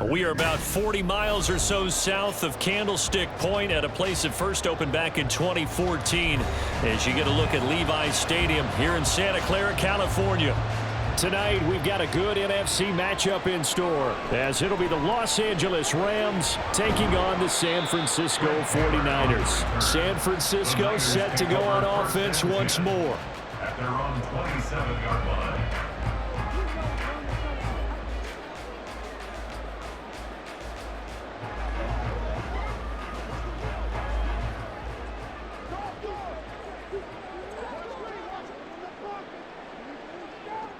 We are about 40 miles or so south of Candlestick Point at a place that first opened back in 2014 as you get a look at Levi's Stadium here in Santa Clara, California. Tonight, we've got a good NFC matchup in store as it'll be the Los Angeles Rams taking on the San Francisco 49ers. San Francisco set to go on offense once more. At their own 27-yard line.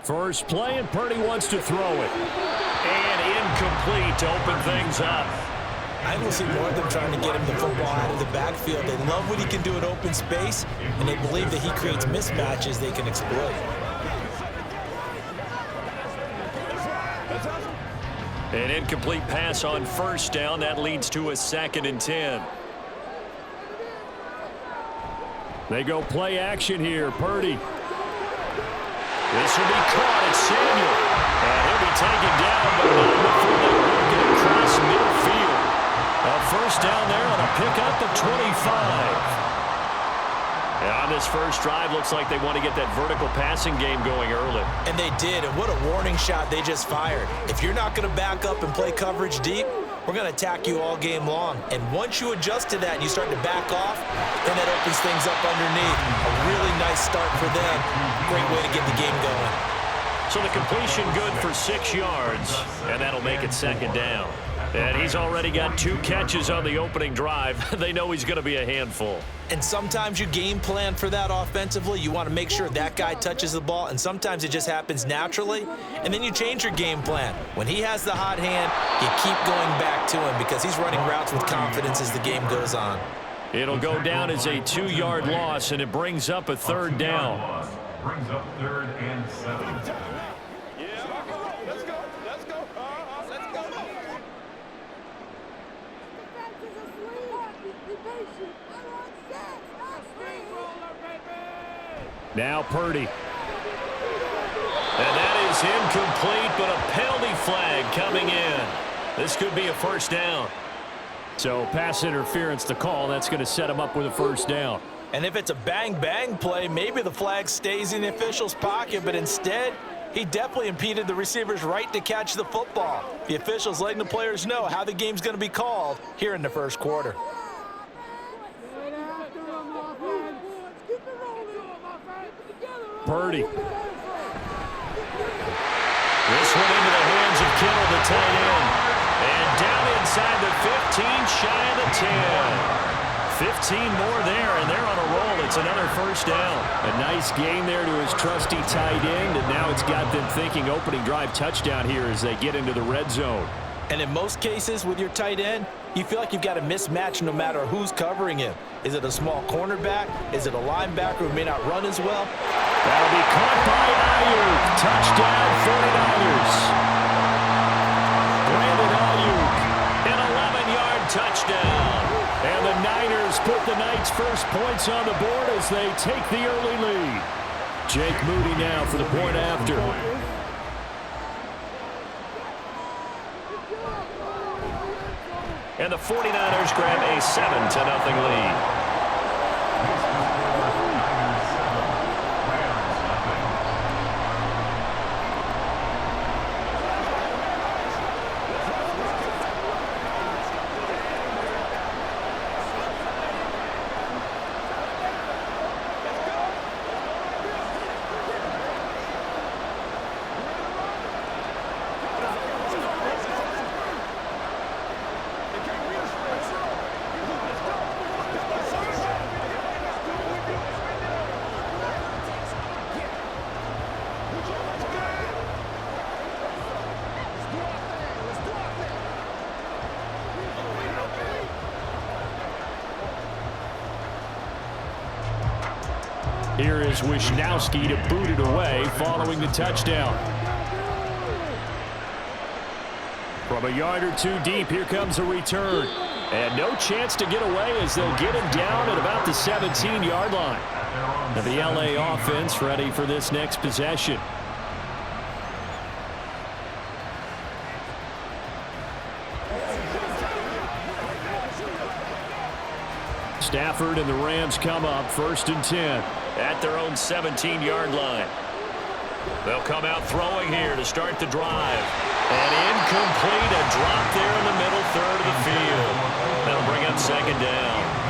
First play, and Purdy wants to throw it. And incomplete to open things up. I don't see more of them trying to get him the football out of the backfield. They love what he can do in open space, and they believe that he creates mismatches they can exploit. An incomplete pass on first down. That leads to a 2nd and 10. They go play action here. Purdy. This will be caught. It's Samuel. And he'll be taken down, but not before they work it across midfield. A first down there on a pickup of 25. And on this first drive, looks like they want to get that vertical passing game going early. And they did, and what a warning shot they just fired. If you're not going to back up and play coverage deep, we're going to attack you all game long. And once you adjust to that and you start to back off, then that opens things up underneath. A really nice start for them. Great way to get the game going. So the completion good for 6 yards, and that'll make it 2nd down. And he's already got 2 catches on the opening drive. They know he's going to be a handful. And sometimes you game plan for that offensively. You want to make sure that guy touches the ball, and sometimes it just happens naturally, and then you change your game plan. When he has the hot hand, you keep going back to him because he's running routes with confidence as the game goes on. It'll go down as a 2-yard loss, and it brings up a 3rd down. Brings up 3rd and 7. Now Purdy. And that is incomplete, but a penalty flag coming in. This could be a first down. So pass interference to call. That's going to set him up with a first down. And if it's a bang-bang play, maybe the flag stays in the official's pocket, but instead, he definitely impeded the receiver's right to catch the football. The official's letting the players know how the game's going to be called here in the first quarter. Purdy. This one into the hands of Kittle, the tight end. And down inside the 15, shy of the 10. 15 more there, and they're on a roll. It's another first down. A nice gain there to his trusty tight end, and now it's got them thinking opening drive touchdown here as they get into the red zone. And in most cases with your tight end, you feel like you've got a mismatch no matter who's covering him. Is it a small cornerback? Is it a linebacker who may not run as well? That'll be caught by Ayuk. Touchdown 49ers. Brandon Ayuk, an 11-yard touchdown. And the Niners put the Knights' first points on the board as they take the early lead. Jake Moody now for the point after. And the 49ers grab a 7-0 lead. Here is Wisnowski to boot it away following the touchdown. From a yard or two deep, here comes a return. And no chance to get away as they'll get him down at about the 17-yard line. Now the LA offense ready for this next possession. Stafford and the Rams come up 1st and 10 at their own 17-yard line. They'll come out throwing here to start the drive. And incomplete, a drop there in the middle third of the field. That'll bring up 2nd down.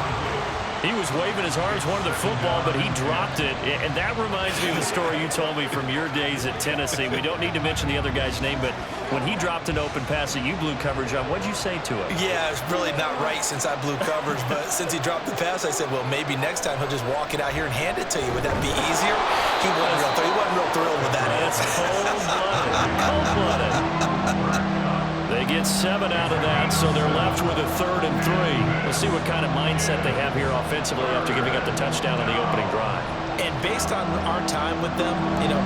He was waving his arms, wanted the football, but he dropped it. And that reminds me of the story you told me from your days at Tennessee. We don't need to mention the other guy's name, but when he dropped an open pass that you blew coverage on, what'd you say to him? Yeah, it's really not right since I blew coverage, but since he dropped the pass, I said, well, maybe next time he'll just walk it out here and hand it to you. Would that be easier? He wasn't real thrilled with that. That's cold-blooded. Cold-blooded. They get 7 out of that, so they're left with a 3rd and 3. We'll see what kind of mindset they have here offensively after giving up the touchdown on the opening drive. And based on our time with them,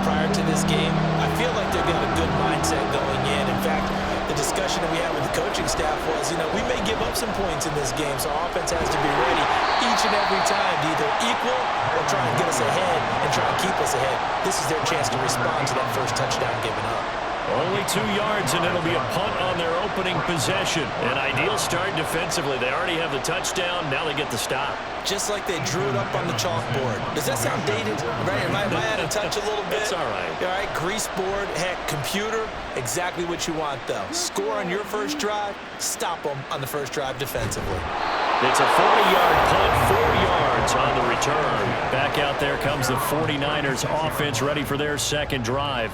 prior to this game, I feel like they've got a good mindset going in. In fact, the discussion that we had with the coaching staff was, we may give up some points in this game, so our offense has to be ready each and every time to either equal or try and get us ahead and try and keep us ahead. This is their chance to respond to that first touchdown given up. Only 2 yards, and it'll be a punt on their opening possession. An ideal start defensively. They already have the touchdown. Now they get the stop. Just like they drew it up on the chalkboard. Does that sound dated? Right? Am I out of touch a little bit? It's all right. All right, grease board, heck, computer, exactly what you want, though. Score on your first drive, stop them on the first drive defensively. It's a 40-yard punt, 4 yards on the return. Back out there comes the 49ers offense ready for their second drive.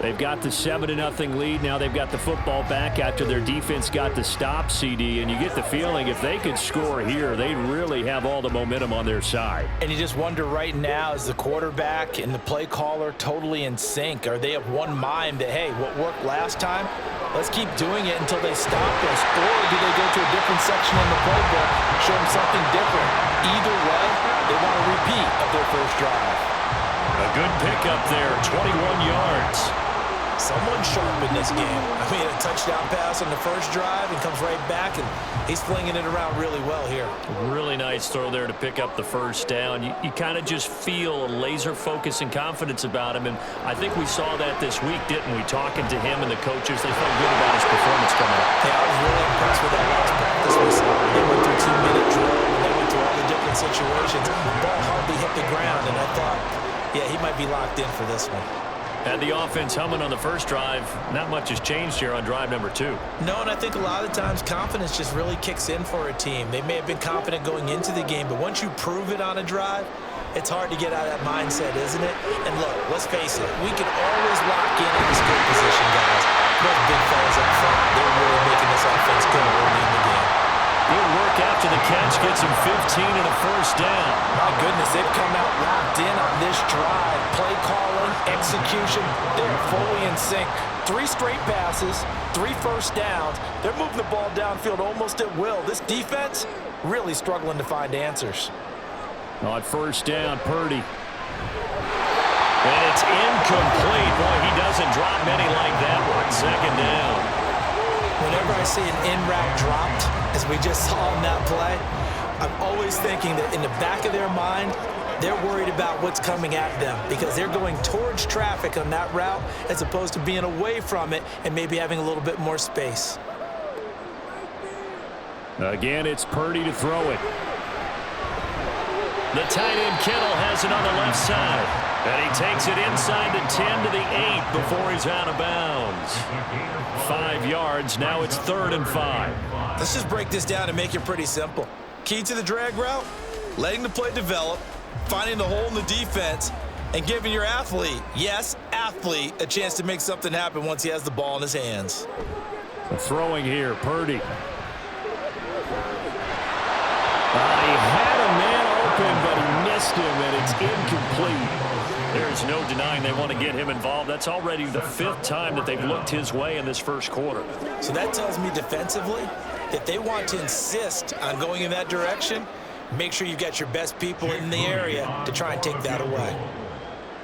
They've got the 7-0 lead. Now they've got the football back after their defense got the stop, CD. And you get the feeling if they could score here, they'd really have all the momentum on their side. And you just wonder right now, is the quarterback and the play caller totally in sync? Are they of one mind that, hey, what worked last time, let's keep doing it until they stop us? Or do they go to a different section in the playbook, show them something different? Either way, they want a repeat of their first drive. A good pickup there, 21 yards. Someone sharp in this game. A touchdown pass on the first drive and comes right back, and he's flinging it around really well here. Really nice throw there to pick up the first down. You kind of just feel a laser focus and confidence about him, and I think we saw that this week, didn't we? Talking to him and the coaches, they felt good about his performance coming up. Yeah, I was really impressed with that last practice we saw. They went through 2-minute drill, and they went through all the different situations. The ball hardly hit the ground, and I thought, yeah, he might be locked in for this one. And the offense humming on the first drive. Not much has changed here on drive number 2. No, and I think a lot of times confidence just really kicks in for a team. They may have been confident going into the game, but once you prove it on a drive, it's hard to get out of that mindset, isn't it? And look, let's face it, we can always lock in this good position, guys. Those big fellas up front, they're really making this offense go early in the game. Good work after the catch, gets him 15 and a first down. My goodness, they've come out locked in on this drive. Play calling, execution, they're fully in sync. 3 straight passes, 3 first downs. They're moving the ball downfield almost at will. This defense really struggling to find answers. On first down, Purdy. And it's incomplete. Boy, he doesn't drop many like that one. Second down. Whenever I see an in-route dropped, as we just saw on that play, I'm always thinking that in the back of their mind, they're worried about what's coming at them because they're going towards traffic on that route as opposed to being away from it and maybe having a little bit more space. Again, it's Purdy to throw it. The tight end Kittle has it on the left side. And he takes it inside the 10 to the 8 before he's out of bounds. 5 yards. Now it's 3rd and 5. Let's just break this down and make it pretty simple. Key to the drag route, letting the play develop, finding the hole in the defense, and giving your athlete, yes, athlete, a chance to make something happen once he has the ball in his hands. Throwing here, Purdy. He had a man open, but he missed him, and it's incomplete. There's no denying they want to get him involved. That's already the 5th time that they've looked his way in this first quarter. So that tells me defensively that they want to insist on going in that direction. Make sure you've got your best people in the area to try and take that away.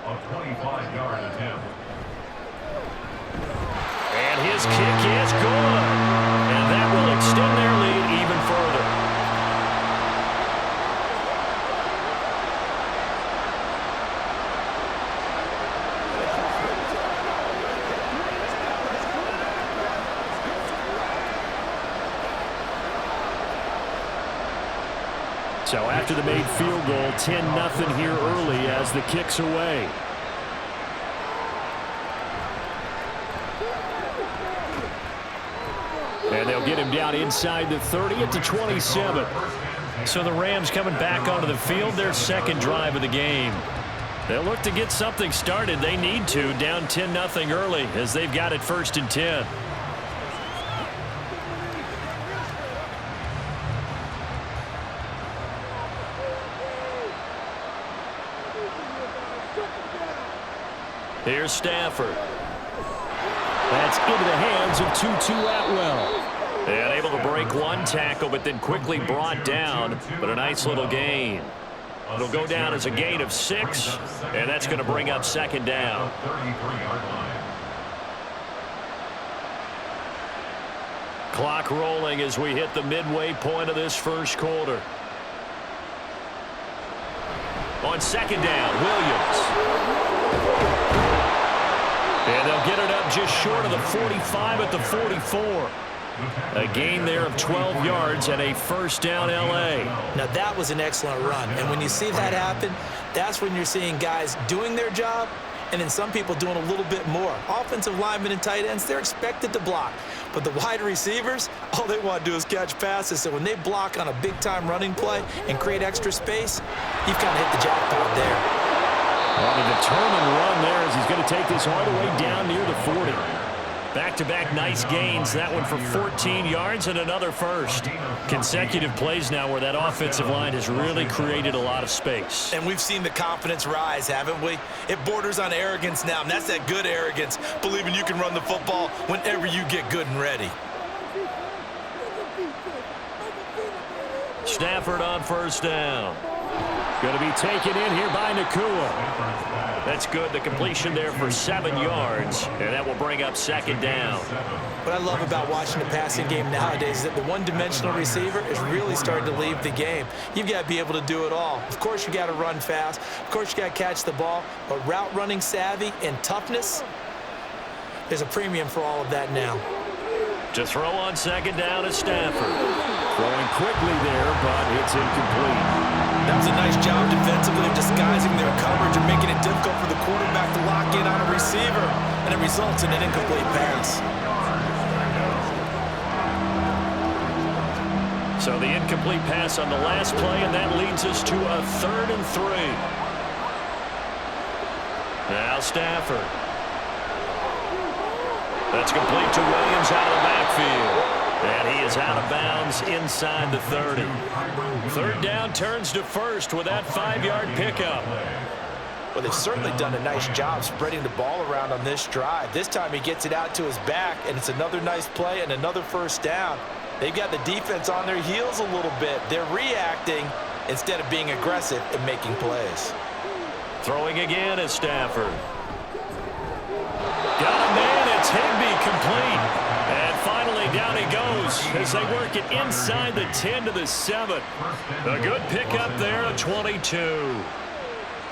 A 25-yard attempt. And his kick is good. And that will extend their lead even further. So after the made field goal, 10-0 here early as the kick's away. And they'll get him down inside the 30 at the 27. So the Rams coming back onto the field, their second drive of the game. They'll look to get something started. They need to, down 10-0 early as they've got it 1st and 10. Here's Stafford. That's into the hands of Tutu Atwell. And able to break one tackle, but then quickly brought down. But a nice little gain. It'll go down as a gain of 6, and that's going to bring up 2nd down. Clock rolling as we hit the midway point of this first quarter. On 2nd down, Williams. And they'll get it up just short of the 45 at the 44. A gain there of 12 yards and a 1st down L.A. Now that was an excellent run. And when you see that happen, that's when you're seeing guys doing their job and then some people doing a little bit more. Offensive linemen and tight ends, they're expected to block. But the wide receivers, all they want to do is catch passes. So when they block on a big-time running play and create extra space, you've kind of hit the jackpot there. On a determined run there as he's going to take this all the way down near the 40. Back-to-back nice gains. That one for 14 yards and another 1st. Consecutive plays now where that offensive line has really created a lot of space. And we've seen the confidence rise, haven't we? It borders on arrogance now, and that's that good arrogance, believing you can run the football whenever you get good and ready. Stafford on 1st down. Going to be taken in here by Nakua. That's good. The completion there for 7 yards, and that will bring up 2nd down. What I love about watching the passing game nowadays is that the one-dimensional receiver is really starting to leave the game. You've got to be able to do it all. Of course, you got to run fast. Of course, you got to catch the ball. But route running savvy and toughness, there's a premium for all of that now. To throw on 2nd down is Stafford. Throwing quickly there, but it's incomplete. That was a nice job defensively of disguising their coverage and making it difficult for the quarterback to lock in on a receiver, and it results in an incomplete pass. So the incomplete pass on the last play, and that leads us to a 3rd and 3. Now Stafford. That's complete to Williams out of the backfield. And he is out of bounds inside the 30. 3rd down turns to 1st with that 5-yard pickup. Well, they've certainly done a nice job spreading the ball around on this drive. This time he gets it out to his back, and it's another nice play and another 1st down. They've got the defense on their heels a little bit. They're reacting instead of being aggressive and making plays. Throwing again is Stafford. Got a man, it's Higbee, complete. And finally down he goes as they work it inside the 10 to the 7. A good pickup there at 22.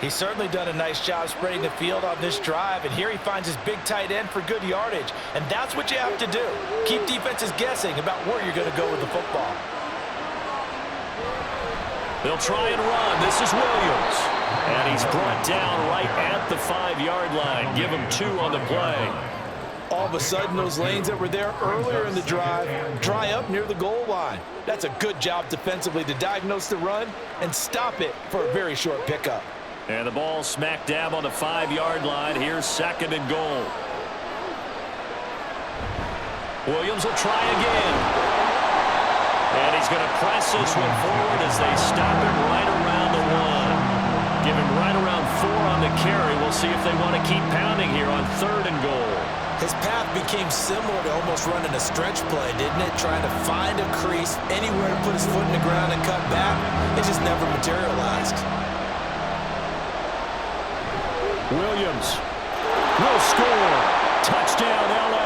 He's certainly done a nice job spreading the field on this drive, and here he finds his big tight end for good yardage. And that's what you have to do. Keep defenses guessing about where you're going to go with the football. They'll try and run. This is Williams. And he's brought down right at the 5-yard line. Give him 2 on the play. All of a sudden, those lanes that were there earlier in the drive dry up near the goal line. That's a good job defensively to diagnose the run and stop it for a very short pickup. And the ball smack dab on the 5-yard line. Here's 2nd and goal. Williams will try again. And he's going to press this one forward as they stop him right around the 1. Give him right around 4 on the carry. We'll see if they want to keep pounding here on 3rd and goal. His path became similar to almost running a stretch play, didn't it? Trying to find a crease, anywhere to put his foot in the ground and cut back. It just never materialized. Williams will score. Touchdown, L.A.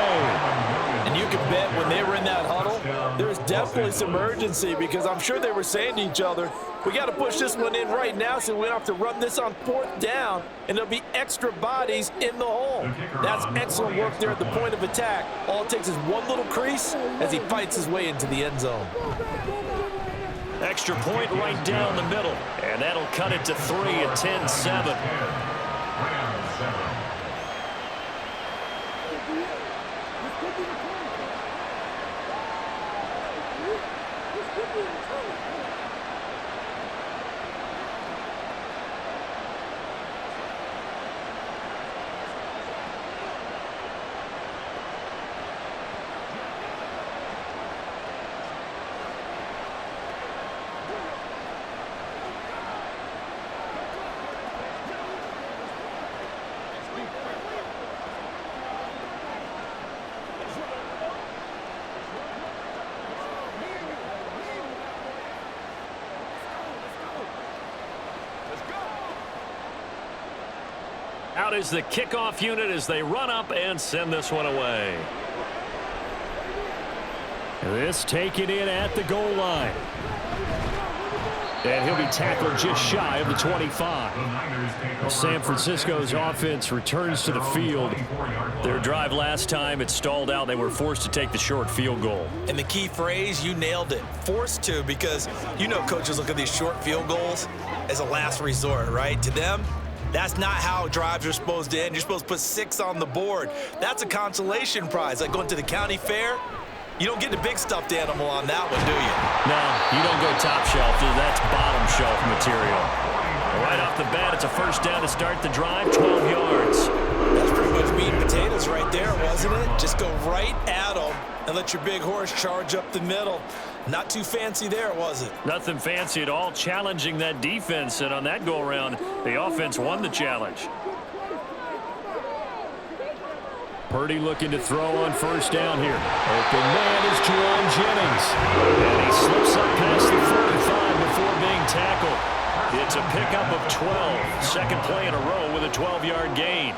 And you can bet when they were in that huddle, there was definitely some urgency because I'm sure they were saying to each other, we got to push this one in right now so we don't have to run this on 4th down, and there'll be extra bodies in the hole. That's excellent work there at the point of attack. All it takes is one little crease as he fights his way into the end zone. Extra point right down the middle. And that'll cut it to 3 at 10-7. Out is the kickoff unit as they run up and send this one away. This taken in at the goal line. And he'll be tackled just shy of the 25. San Francisco's offense returns to the field. Their drive last time, it stalled out. They were forced to take the short field goal. And the key phrase, you nailed it. Forced to, because you know coaches look at these short field goals as a last resort, right? To them, that's not how drives are supposed to end. You're supposed to put 6 on the board. That's a consolation prize, like going to the county fair. You don't get the big stuffed animal on that one, do you? No, you don't go top shelf. That's bottom shelf material. Right off the bat, it's a first down to start the drive, 12 yards. That's pretty much meat and potatoes right there, wasn't it? Just go right at them and let your big horse charge up the middle. Not too fancy there, was it? Nothing fancy at all, challenging that defense, and on that go-around, the offense won the challenge. Purdy looking to throw on first down here. Open man is Juwan Jennings. And he slips up past the 45 before being tackled. It's a pickup of 12. Second play in a row with a 12-yard gain.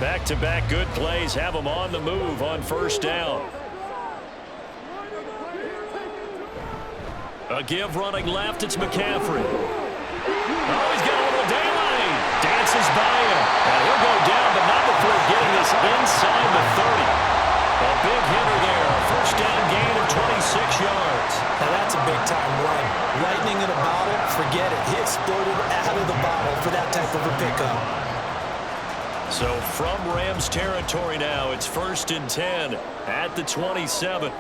Back-to-back good plays have them on the move on first down. A give running left, it's McCaffrey. Oh, he's got a little daylight. Dances by him. And he'll go down, but not before getting this inside the 30. A big hitter there. First down gain of 26 yards. Now that's a big-time run. Lightning in a bottle, forget it. He exploded out of the bottle for that type of a pickup. So from Rams territory now, it's 1st and 10 at the 27.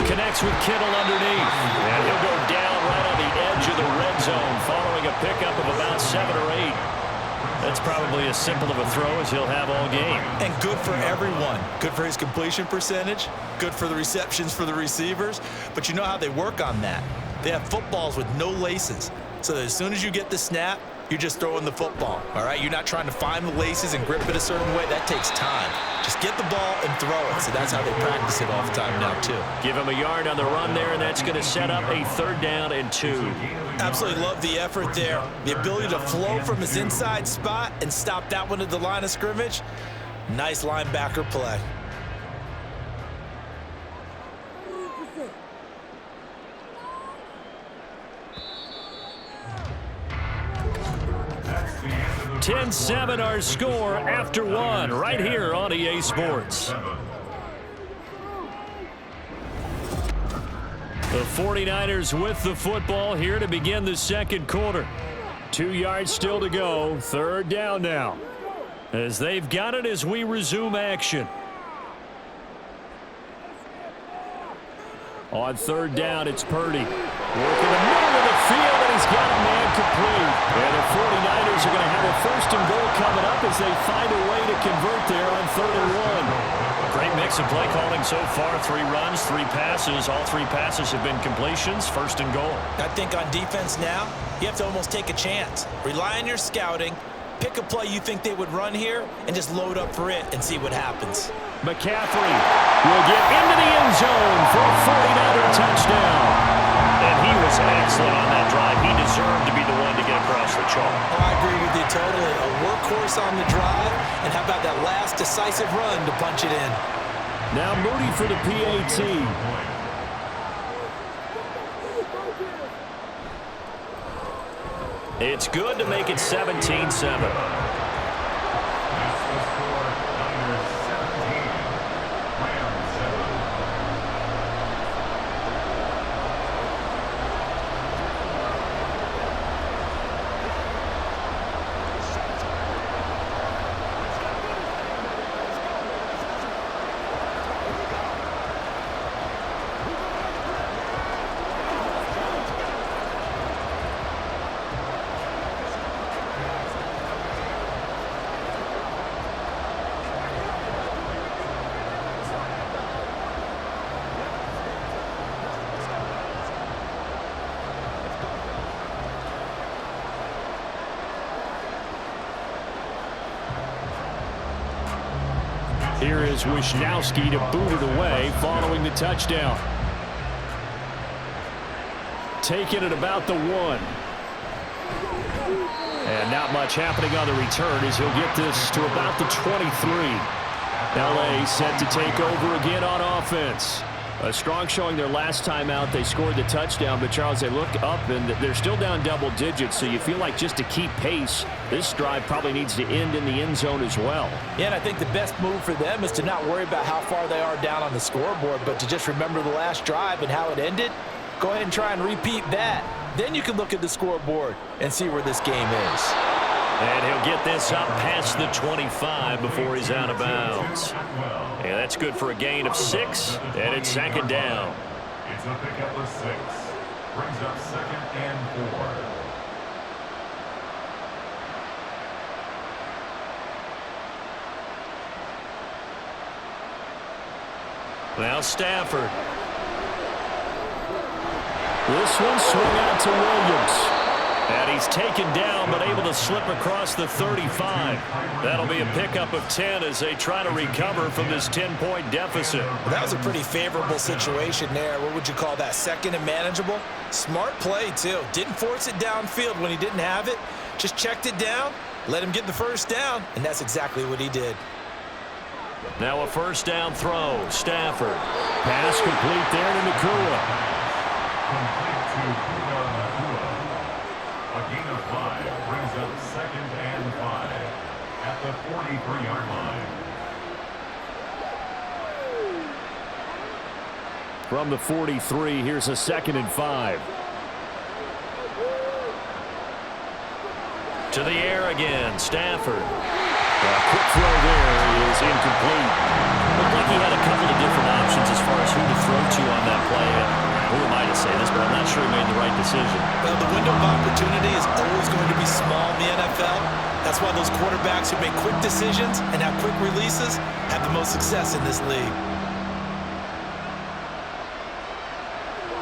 Connects with Kittle underneath. And he'll go down right on the edge of the red zone following a pickup of about 7 or 8. That's probably as simple of a throw as he'll have all game. And good for everyone. Good for his completion percentage. Good for the receptions for the receivers. But you know how they work on that. They have footballs with no laces. So that as soon as you get the snap, you're just throwing the football, all right? You're not trying to find the laces and grip it a certain way. That takes time. Just get the ball and throw it. So that's how they practice it all the time now, too. Give him a yard on the run there, and that's going to set up a 3rd down and 2. Absolutely love the effort there. The ability to flow from his inside spot and stop that one at the line of scrimmage. Nice linebacker play. The 10-7 our score after 1 right here on EA Sports. The 49ers with the football here to begin the second quarter. 2 yards still to go. 3rd down now. As they've got it as we resume action. On 3rd down, it's Purdy. Working the middle of the field, and he's got a man complete. And the 49ers are going to have a 1st and goal coming up as they find a way to convert there on 3rd and 1. Great mix of play calling so far. 3 runs, 3 passes. All 3 passes have been completions. 1st and goal. I think on defense now, you have to almost take a chance. Rely on your scouting. Pick a play you think they would run here and just load up for it and see what happens. McCaffrey will get into the end zone for a 49er touchdown. And he was excellent on that drive. He deserved to be the one to get across the chalk. Oh, I agree with you totally. A workhorse on the drive, and how about that last decisive run to punch it in? Now Moody for the PAT. It's good to make it 17-7. Here is Wisnowski to boot it away following the touchdown. Taking it about the 1. And not much happening on the return as he'll get this to about the 23. LA set to take over again on offense. A strong showing their last time out. They scored the touchdown, but Charles, they look up and they're still down double digits, so you feel like just to keep pace, this drive probably needs to end in the end zone as well. Yeah, and I think the best move for them is to not worry about how far they are down on the scoreboard, but to just remember the last drive and how it ended. Go ahead and try and repeat that. Then you can look at the scoreboard and see where this game is. And he'll get this up past the 25 before he's out of bounds. And that's good for a gain of 6, and it's second down. It's a pickup of 6. Brings up 2nd and 4. Now Stafford. This one swung out to Williams. And he's taken down, but able to slip across the 35. That'll be a pickup of 10 as they try to recover from this 10-point deficit. Well, that was a pretty favorable situation there. What would you call that? Second and manageable? Smart play, too. Didn't force it downfield when he didn't have it. Just checked it down, let him get the first down, and that's exactly what he did. Now a first down throw. Stafford. Pass complete there to Nakua. Complete to Nakua. A gain of 5 brings up 2nd and 5 at the 43-yard line. From the 43, here's a 2nd and 5. To the air again, Stafford. A quick throw there is incomplete. Looked like he had a couple of different options as far as who to throw to on that play. Who am I to say this, but I'm not sure he made the right decision. Well, the window of opportunity is always going to be small in the NFL. That's why those quarterbacks who make quick decisions and have quick releases have the most success in this league.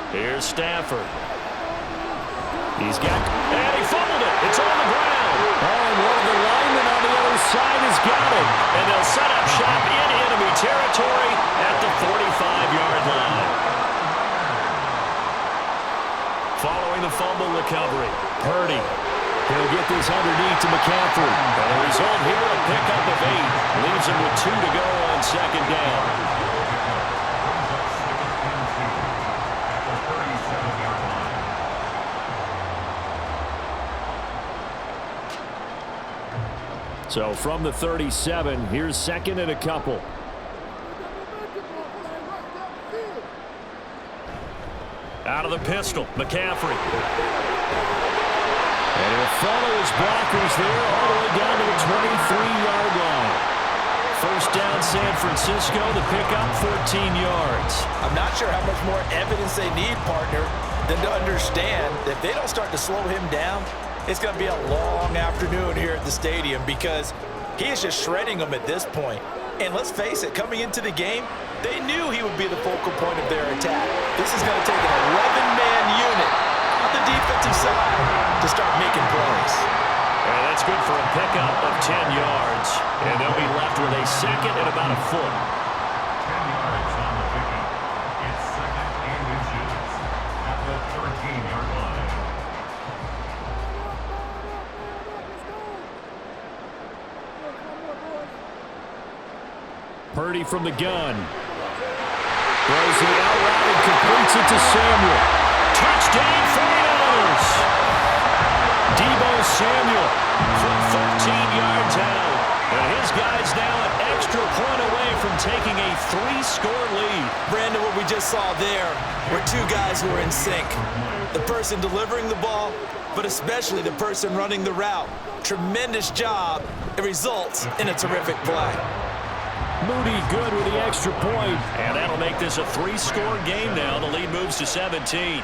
Here's Stafford. He's got, and he fumbled it. It's on the ground. Oh, and one of the linemen on the other side has got it. And they'll set up shop in enemy territory at the 45-yard line. Following the fumble recovery, Purdy. He'll get this underneath to McCaffrey. And the result here, a pickup of 8. Leaves him with 2 to go on second down. So from the 37, here's 2nd and a couple. Out of the pistol, McCaffrey. And he'll follow his blockers there all the way down to the 23-yard line. First down, San Francisco, the pickup, 14 yards. I'm not sure how much more evidence they need, partner, than to understand that if they don't start to slow him down, it's going to be a long afternoon here at the stadium because he is just shredding them at this point. And let's face it, coming into the game, they knew he would be the focal point of their attack. This is going to take an 11-man unit on the defensive side to start making plays. And that's good for a pickup of 10 yards. And they'll be left with a 2nd and about a foot. 10 yards on the pickup. It's 2nd and inches at the 13-yard line. Purdy from the gun. Throws it out route and completes it to Samuel. Touchdown 49ers. Deebo Samuel from 13 yards out. And his guy's now an extra point away from taking a 3-score lead. Brandon, what we just saw there were two guys who are in sync. The person delivering the ball, but especially the person running the route. Tremendous job. It results in a terrific play. Moody good with the extra point. And that'll make this a 3-score game now. The lead moves to 17.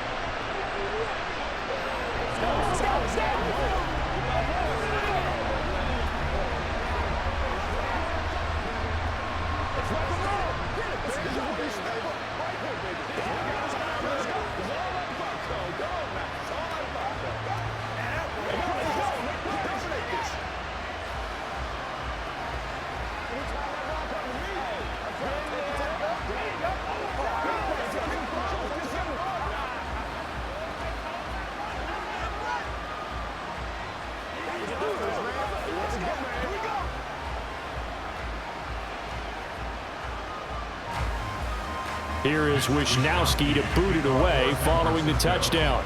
Here is Wisnowski to boot it away following the touchdown.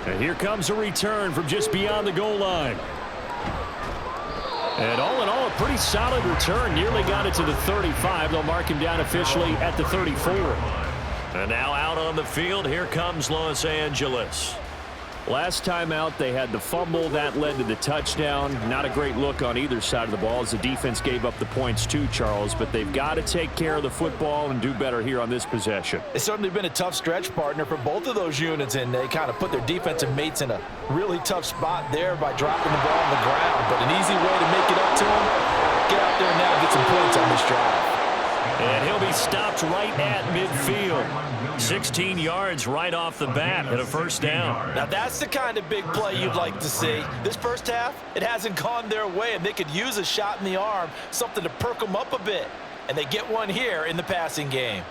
And here comes a return from just beyond the goal line. And all in all, a pretty solid return. Nearly got it to the 35. They'll mark him down officially at the 34. And now out on the field, here comes Los Angeles. Last time out, they had the fumble. That led to the touchdown. Not a great look on either side of the ball as the defense gave up the points too, Charles. But they've got to take care of the football and do better here on this possession. It's certainly been a tough stretch, partner, for both of those units, and they kind of put their defensive mates in a really tough spot there by dropping the ball on the ground. But an easy way to make it up to them, get out there now and get some points on this drive. And he'll be stopped right at midfield. 16 yards right off the bat and a first down. Now that's the kind of big play you'd like to see. This first half, it hasn't gone their way, and they could use a shot in the arm, something to perk them up a bit. And they get one here in the passing game.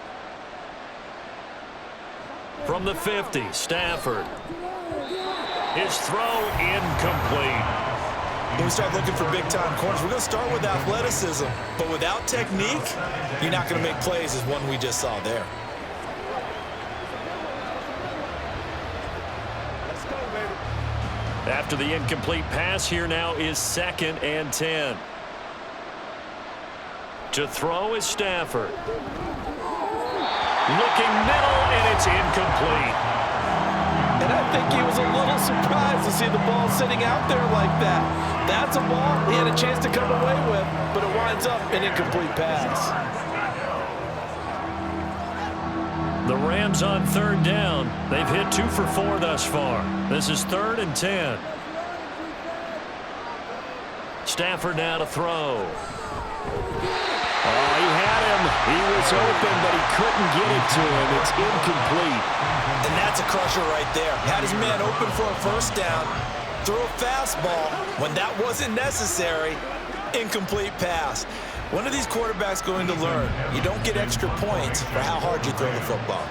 From the 50, Stafford. His throw incomplete. When we start looking for big-time corners, we're going to start with athleticism. But without technique, you're not going to make plays as one we just saw there. Let's go, baby. After the incomplete pass, here now is 2nd and 10. To throw is Stafford. Looking middle, and it's incomplete. And I think he was a little surprised to see the ball sitting out there like that. That's a ball he had a chance to come away with, but it winds up an incomplete pass. The Rams on 3rd down. They've hit 2 for 4 thus far. This is 3rd and 10. Stafford now to throw. Oh, he had him. He was open, but he couldn't get it to him. It's incomplete. And that's a crusher right there. Had his man open for a first down, threw a fastball. When that wasn't necessary, incomplete pass. When are these quarterbacks going to learn? You don't get extra points for how hard you throw the football.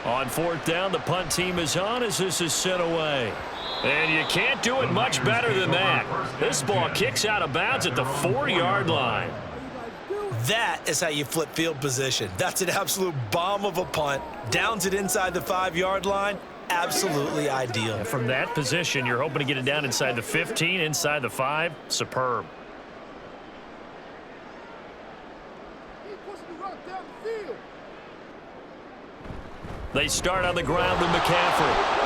On 4th down, the punt team is on as this is sent away. And you can't do it much better than that. This ball kicks out of bounds at the 4-yard line. That is how you flip field position. That's an absolute bomb of a punt. Downs it inside the 5-yard line. Absolutely ideal. And from that position, you're hoping to get it down inside the 15, inside the 5. Superb. They start on the ground with McCaffrey.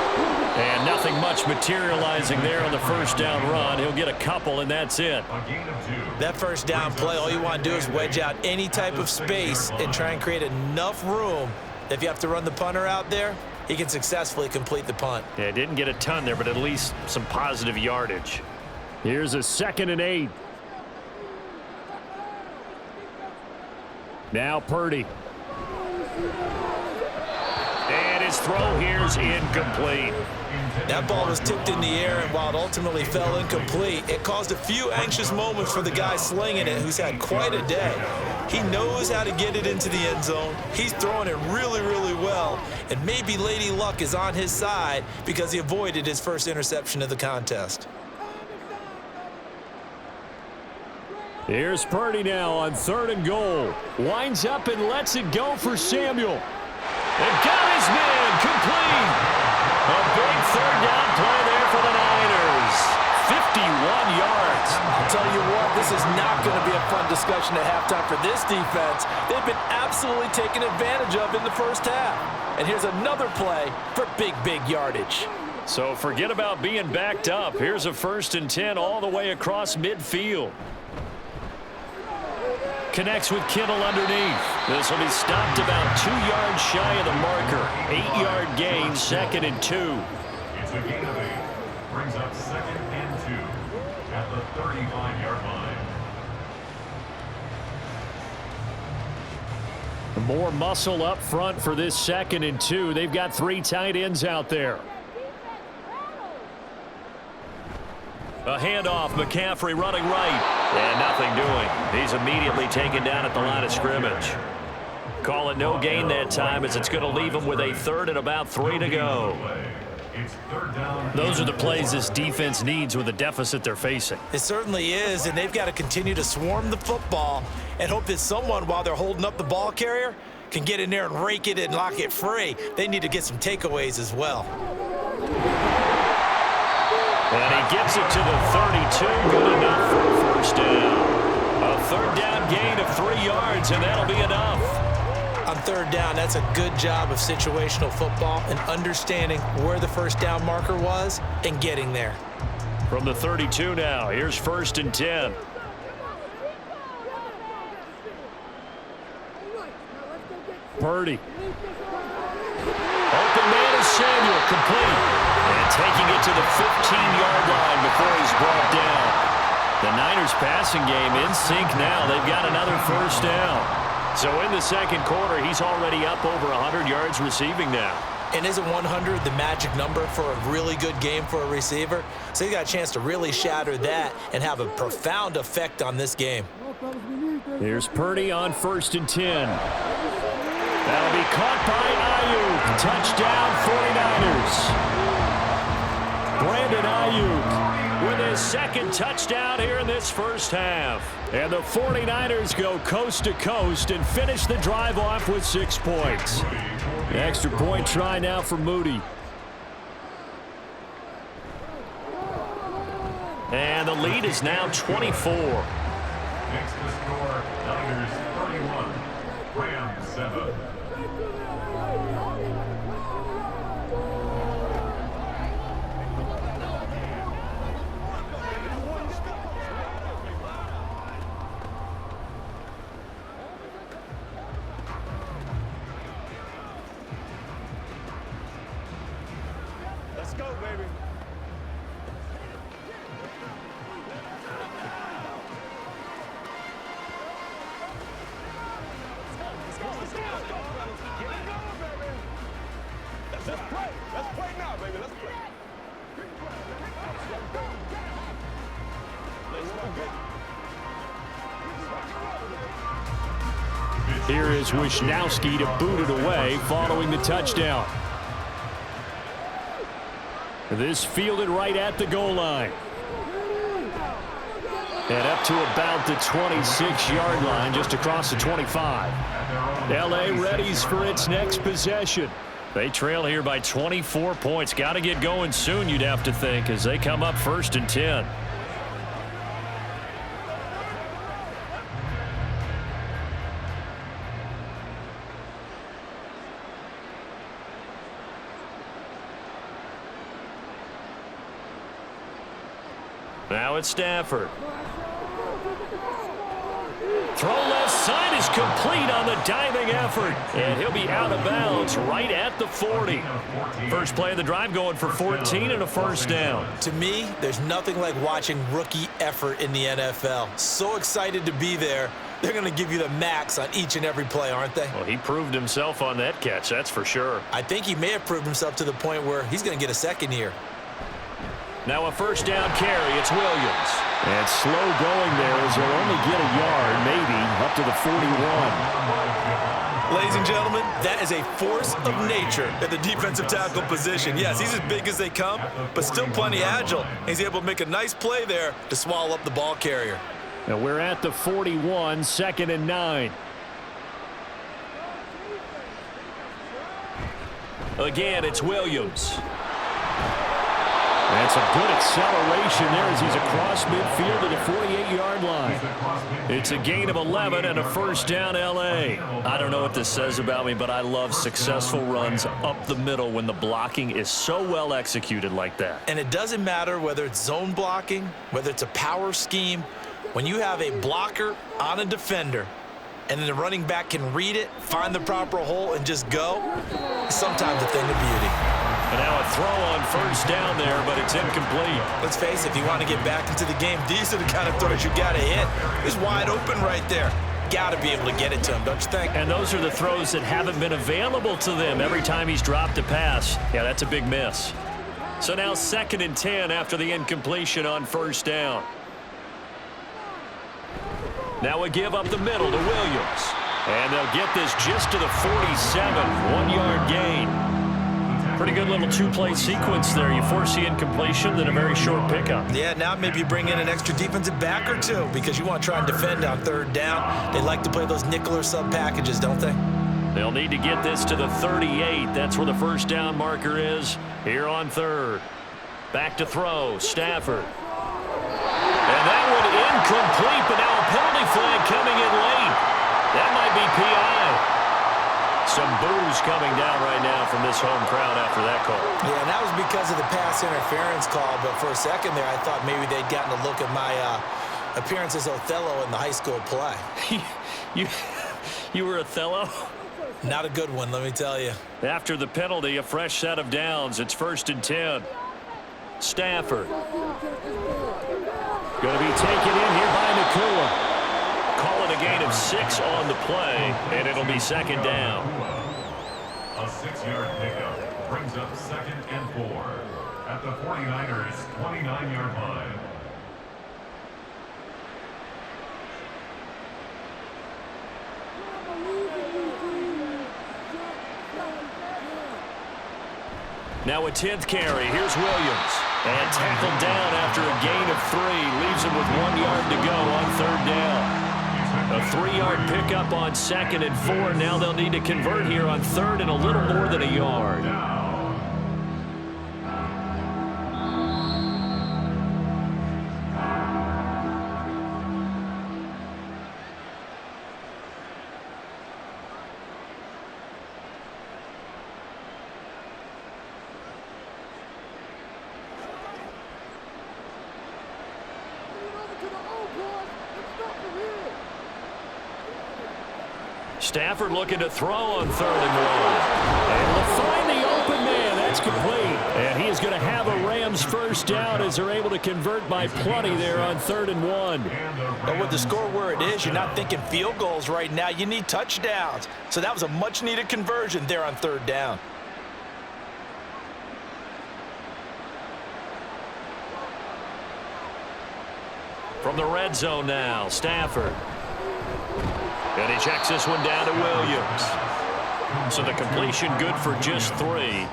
And nothing much materializing there on the first down run. He'll get a couple, and that's it. That first down play, all you want to do is wedge out any type of space and try and create enough room. If you have to run the punter out there, he can successfully complete the punt. Yeah, didn't get a ton there, but at least some positive yardage. Here's a 2nd and 8. Now Purdy. And his throw here's incomplete. That ball was tipped in the air, and while it ultimately fell incomplete, it caused a few anxious moments for the guy slinging it, who's had quite a day. He knows how to get it into the end zone. He's throwing it really, really well, and maybe Lady Luck is on his side because he avoided his first interception of the contest. Here's Purdy now on 3rd and goal. Winds up and lets it go for Samuel. And got his man complete. A big 3rd down play there for the Niners. 51 yards. I'll tell you what, this is not going to be a fun discussion at halftime for this defense. They've been absolutely taken advantage of in the first half. And here's another play for big, big yardage. So forget about being backed up. Here's a 1st and 10 all the way across midfield. Connects with Kittle underneath. This will be stopped about 2 yards shy of the marker. 8-yard gain, 2nd and 2. It's a gain of 8. Brings up 2nd and 2 at the 35-yard line. More muscle up front for this 2nd and 2. They've got 3 tight ends out there. A handoff, McCaffrey running right. And nothing doing. He's immediately taken down at the line of scrimmage. Call it no gain that time as it's going to leave him with a 3rd and about 3 to go. It's third down. Those are the plays this defense needs with the deficit they're facing. It certainly is, and they've got to continue to swarm the football and hope that someone, while they're holding up the ball carrier, can get in there and rake it and lock it free. They need to get some takeaways as well. And he gets it to the 32. Good enough for a first down. A third down gain of 3 yards, and that'll be enough. On third down, that's a good job of situational football and understanding where the first down marker was and getting there. From the 32 now, here's 1st and 10. Purdy. Open man is Samuel, complete. And taking it to the 15-yard line before he's brought down. The Niners passing game in sync now. They've got another first down. So in the second quarter, he's already up over 100 yards receiving now. And isn't 100 the magic number for a really good game for a receiver? So he got a chance to really shatter that and have a profound effect on this game. Here's Purdy on 1st and 10. That'll be caught by Ayuk. Touchdown 49ers. Brandon Ayuk with his second touchdown here in this first half. And the 49ers go coast to coast and finish the drive off with 6 points. The extra point try now for Moody. And the lead is now 24. Next to score, Niners 31, Rams 7. Let's go, baby. Let's play. Let's play now, baby. Let's play. Here is Wisnowski to boot it away following the touchdown. This fielded right at the goal line. And up to about the 26-yard line, just across the 25. L.A. readies for its next possession. They trail here by 24 points. Got to get going soon, you'd have to think, as they come up 1st and 10. Now it's Stafford. Throw left side is complete on the diving effort. And he'll be out of bounds right at the 40. First play of the drive going for 14 and a first down. To me, there's nothing like watching rookie effort in the NFL. So excited to be there. They're going to give you the max on each and every play, aren't they? Well, he proved himself on that catch, that's for sure. I think he may have proved himself to the point where he's going to get a second here. Now a first down carry, it's Williams. And slow going there as he'll only get a yard, maybe, up to the 41. Ladies and gentlemen, that is a force of nature at the defensive tackle position. Yes, he's as big as they come, but still plenty agile. He's able to make a nice play there to swallow up the ball carrier. And we're at the 41, 2nd and 9. Again, it's Williams. That's a good acceleration there as he's across midfield to the 48-yard line. It's a gain of 11 and a first down, L.A. I don't know what this says about me, but I love successful runs up the middle when the blocking is so well executed like that. And it doesn't matter whether it's zone blocking, whether it's a power scheme. When you have a blocker on a defender and then the running back can read it, find the proper hole, and just go, it's sometimes a thing of beauty. And now a throw on first down there, but it's incomplete. Let's face it, if you want to get back into the game, these are the kind of throws you got to hit. It's wide open right there. Got to be able to get it to him, don't you think? And those are the throws that haven't been available to them every time he's dropped a pass. Yeah, that's a big miss. So now 2nd and 10 after the incompletion on first down. Now a give up the middle to Williams. And they'll get this just to the 47, 1-yard gain. Pretty good little two-play sequence there. You force the incompletion, then a very short pickup. Yeah, now maybe you bring in an extra defensive back or two because you want to try and defend on third down. They like to play those nickel or sub packages, don't they? They'll need to get this to the 38. That's where the first down marker is here on third. Back to throw, Stafford. And that one incomplete, but now a penalty flag coming in late. That might be PI. Some boos coming down right now from this home crowd after that call. Yeah, and that was because of the pass interference call, but for a second there, I thought maybe they'd gotten a look at my appearance as Othello in the high school play. You were Othello? Not a good one, let me tell you. After the penalty, a fresh set of downs. It's 1st and 10. Stafford. Going to be taken in here by Nakua. Call it a gain of 6 on the play, and it'll be 2nd down. A 6-yard pickup brings up 2nd and 4 at the 49ers' 29-yard line. Now a 10th carry. Here's Williams. And tackled down after a gain of 3. Leaves him with 1 yard to go on 3rd down. A 3-yard pickup on 2nd and 4. Now they'll need to convert here on 3rd and a little more than a yard. Stafford looking to throw on 3rd and 1. And will find the open man. That's complete. And he is going to have a Rams first down as they're able to convert by plenty there on 3rd and 1. But with the score where it is, you're not thinking field goals right now. You need touchdowns. So that was a much-needed conversion there on 3rd down. From the red zone now, Stafford. And he checks this one down to Williams. So the completion good for just 3.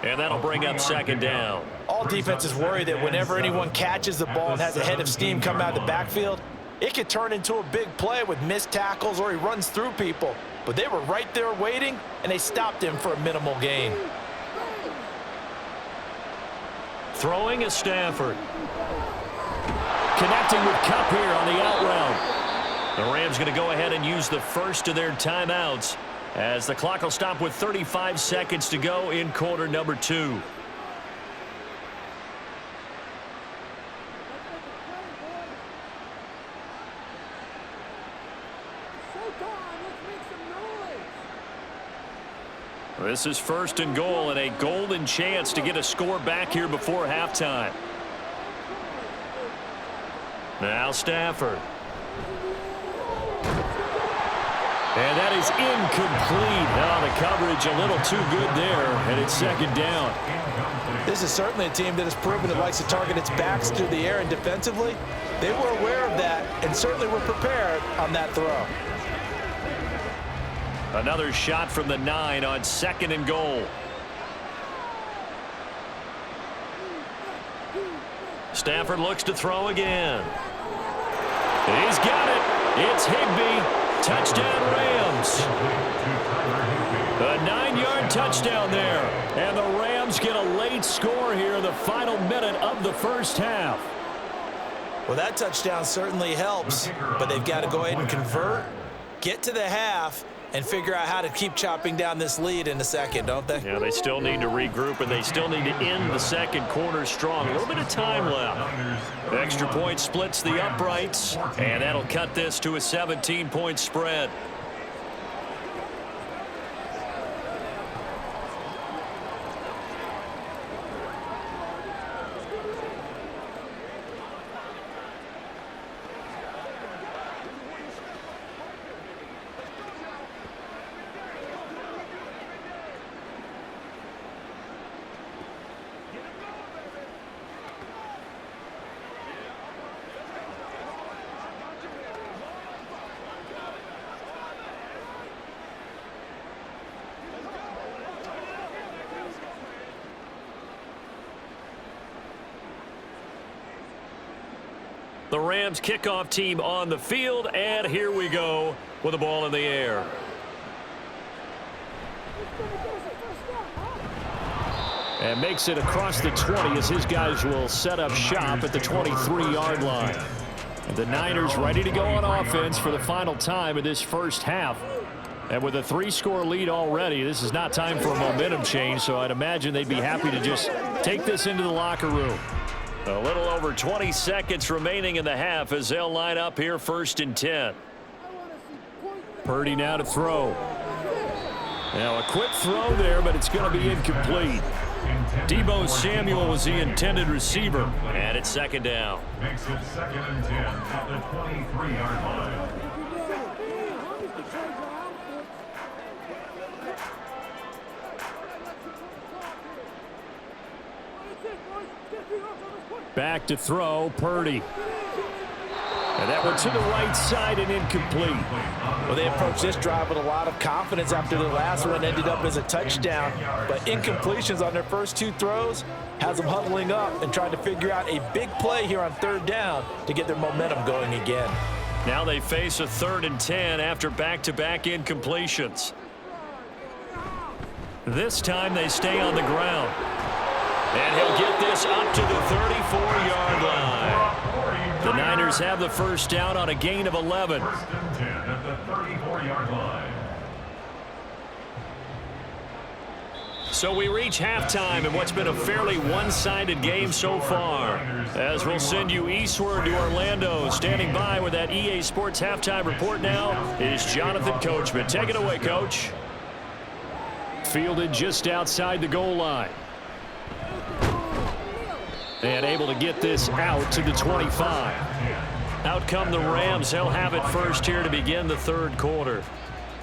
And that'll bring up 2nd down. All defenses worry that whenever anyone catches the ball and has a head of steam come out of the backfield, it could turn into a big play with missed tackles or he runs through people. But they were right there waiting, and they stopped him for a minimal gain. Throwing is Stafford. Connecting with Kupp here on the out route. The Rams going to go ahead and use the first of their timeouts as the clock will stop with 35 seconds to go in quarter number 2. This is 1st and goal and a golden chance to get a score back here before halftime. Now Stafford. And that is incomplete. Now the coverage a little too good there, and it's 2nd down. This is certainly a team that has proven it likes to target its backs through the air, and defensively, they were aware of that and certainly were prepared on that throw. Another shot from the 9 on 2nd and goal. Stafford looks to throw again. He's got it. It's Higbee. Touchdown Rams. A 9-yard touchdown there. And the Rams get a late score here in the final minute of the first half. Well, that touchdown certainly helps, but they've got to go ahead and convert, get to the half, and figure out how to keep chopping down this lead in a second, don't they? Yeah, they still need to regroup, and they still need to end the second quarter strong. A little bit of time left. Extra point splits the uprights, and that'll cut this to a 17-point spread. The Rams kickoff team on the field, and here we go with the ball in the air. And makes it across the 20 as his guys will set up shop at the 23-yard line. And the Niners ready to go on offense for the final time of this first half. And with a 3-score lead already, this is not time for a momentum change, so I'd imagine they'd be happy to just take this into the locker room. A little over 20 seconds remaining in the half as they'll line up here 1st and 10. Purdy now to throw. Now a quick throw there, but it's going to be incomplete. Deebo Samuel was the intended receiver, and it's 2nd down. Makes it 2nd and 10 at the 23-yard line. Back to throw, Purdy. And that one to the right side and incomplete. Well, they approached this drive with a lot of confidence after the last one ended up as a touchdown. But incompletions on their first 2 throws has them huddling up and trying to figure out a big play here on 3rd down to get their momentum going again. Now they face a 3rd and 10 after back-to-back incompletions. This time they stay on the ground. And he'll get this up to the 34-yard line. The Niners have the first down on a gain of 11. 1st and 10 at the 34-yard line. So we reach halftime in what's been a fairly one-sided game so far. As we'll send you eastward to Orlando. Standing by with that EA Sports halftime report now is Jonathan Coachman. Take it away, Coach. Fielded just outside the goal line. And able to get this out to the 25. Out come the Rams. They'll have it first here to begin the 3rd quarter.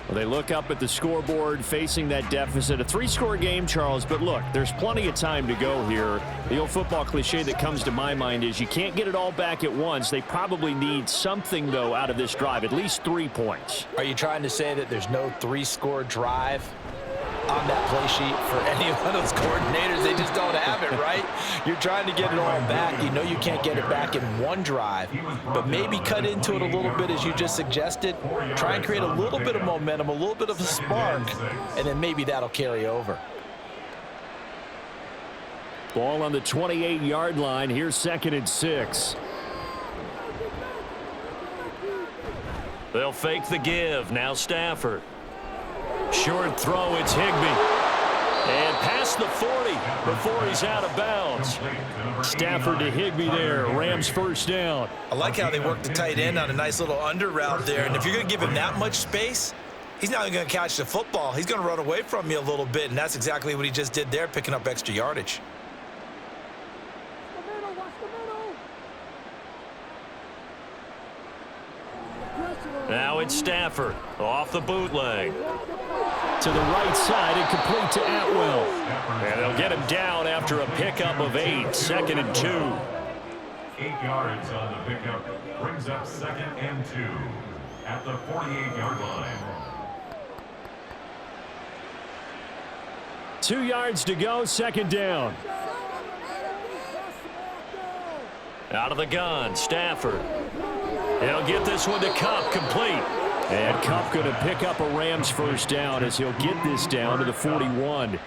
Well, they look up at the scoreboard facing that deficit. A 3-score game, Charles, but look, there's plenty of time to go here. The old football cliche that comes to my mind is you can't get it all back at once. They probably need something, though, out of this drive, at least 3 points. Are you trying to say that there's no 3-score drive on that play sheet for any one of those coordinators? They just don't have it, right? You're trying to get it all back. You know you can't get it back in one drive, but maybe cut into it a little bit as you just suggested. Try and create a little bit of momentum, a little bit of a spark, and then maybe that'll carry over. Ball on the 28-yard line. Here's 2nd and 6. They'll fake the give. Now Stafford. Short throw, it's Higbee. And past the 40 before he's out of bounds. Stafford to Higbee there. Rams first down. I like how they work the tight end on a nice little under route there. And if you're going to give him that much space, he's not going to catch the football. He's going to run away from you a little bit, and that's exactly what he just did there, picking up extra yardage. Now it's Stafford off the bootleg. To the right side and complete to Atwell. And they'll get him down after a pickup of 8. 2nd and 2. 8 yards on the pickup. Brings up 2nd and 2 at the 48-yard line. 2 yards to go, 2nd down. Out of the gun, Stafford. He'll get this one to Kupp, complete. And Kupp going to pick up a Rams first down as he'll get this down to the 41.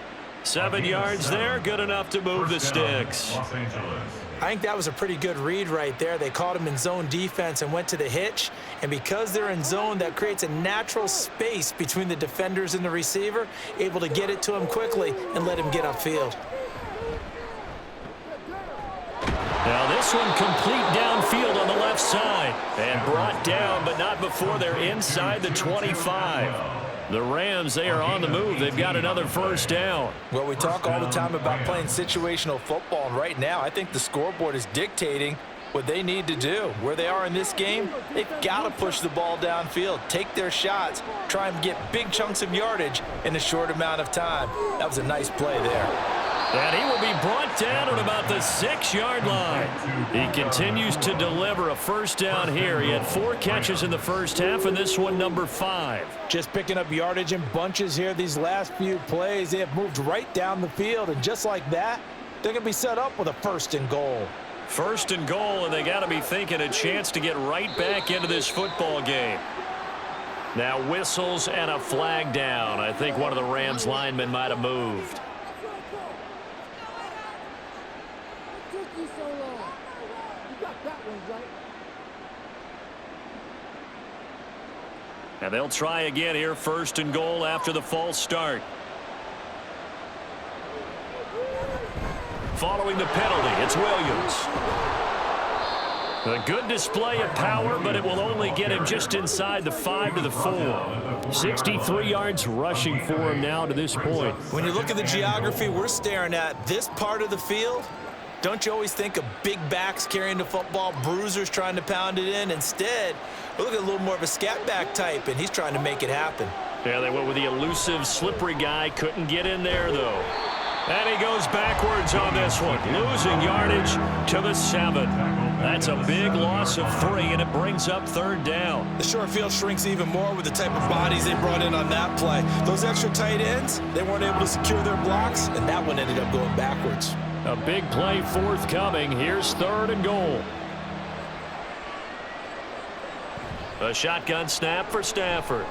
7 yards there, good enough to move the sticks. I think that was a pretty good read right there. They caught him in zone defense and went to the hitch. And because they're in zone, that creates a natural space between the defenders and the receiver, able to get it to him quickly and let him get upfield. Now this one complete downfield on the left side. And brought down, but not before they're inside the 25. The Rams, they are on the move. They've got another first down. Well, we talk all the time about playing situational football, and right now I think the scoreboard is dictating what they need to do. Where they are in this game, they've got to push the ball downfield, take their shots, try and get big chunks of yardage in a short amount of time. That was a nice play there. And he will be brought down at about the 6-yard line. He continues to deliver a first down here. He had 4 catches in the first half, and this one number 5. Just picking up yardage in bunches here these last few plays. They have moved right down the field, and just like that, they're going to be set up with a 1st and goal. First and goal, and they got to be thinking a chance to get right back into this football game. Now whistles and a flag down. I think one of the Rams linemen might have moved. And they'll try again here, first and goal after the false start. Following the penalty, it's Williams. A good display of power, but it will only get him just inside the 5 to the 4. 63 yards rushing for him now to this point. When you look at the geography we're staring at, this part of the field, don't you always think of big backs carrying the football, bruisers trying to pound it in? Instead, we're looking at a little more of a scat back type, and he's trying to make it happen. Yeah, they went with the elusive, slippery guy. Couldn't get in there, though. And he goes backwards on this one, losing yardage to the 7. That's a big loss of 3, and it brings up third down. The short field shrinks even more with the type of bodies they brought in on that play. Those extra tight ends, they weren't able to secure their blocks, and that one ended up going backwards. A big play forthcoming. Here's third and goal. A shotgun snap for Stafford.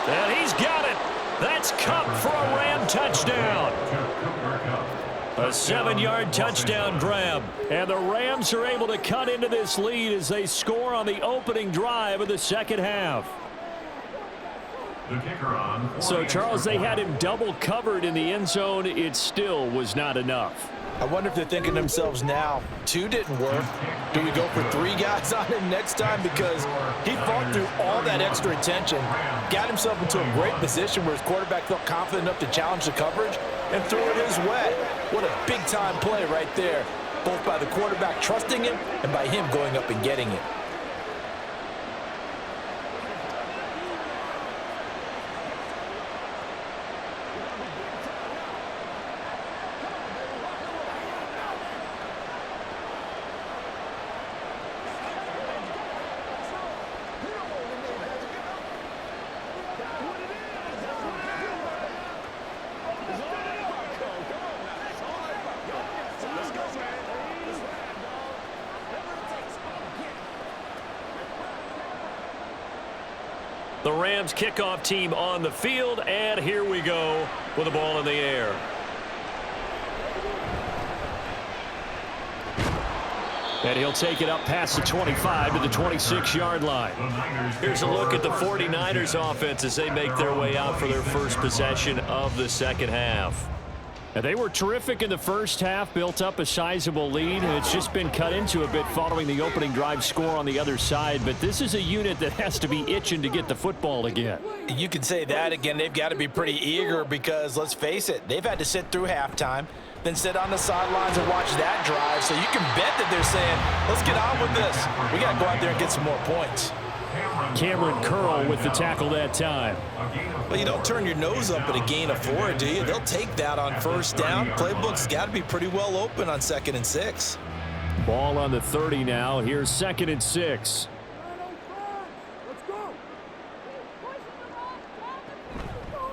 And he's got it. That's Cup for a Ram touchdown. A 7-yard touchdown grab. And the Rams are able to cut into this lead as they score on the opening drive of the second half. So, Charles, they had him double covered in the end zone. It still was not enough. I wonder if they're thinking to themselves now, 2 didn't work. Do we go for 3 guys on him next time? Because he fought through all that extra attention, got himself into a great position where his quarterback felt confident enough to challenge the coverage and threw it his way. What a big-time play right there, both by the quarterback trusting him and by him going up and getting it. The Rams kickoff team on the field, and here we go with the ball in the air. And he'll take it up past the 25 to the 26-yard line. Here's a look at the 49ers offense as they make their way out for their first possession of the second half. And they were terrific in the first half, built up a sizable lead, and it's just been cut into a bit following the opening drive score on the other side. But this is a unit that has to be itching to get the football again. You can say that again. They've got to be pretty eager because, let's face it, they've had to sit through halftime, then sit on the sidelines and watch that drive. So you can bet that they're saying, let's get on with this. We got to go out there and get some more points. Cameron Curl with the tackle that time. Well, you don't turn your nose up at a gain of 4, do you? They'll take that on first down. Playbook's got to be pretty well open on 2nd and 6. Ball on the 30 now. Here's 2nd and 6.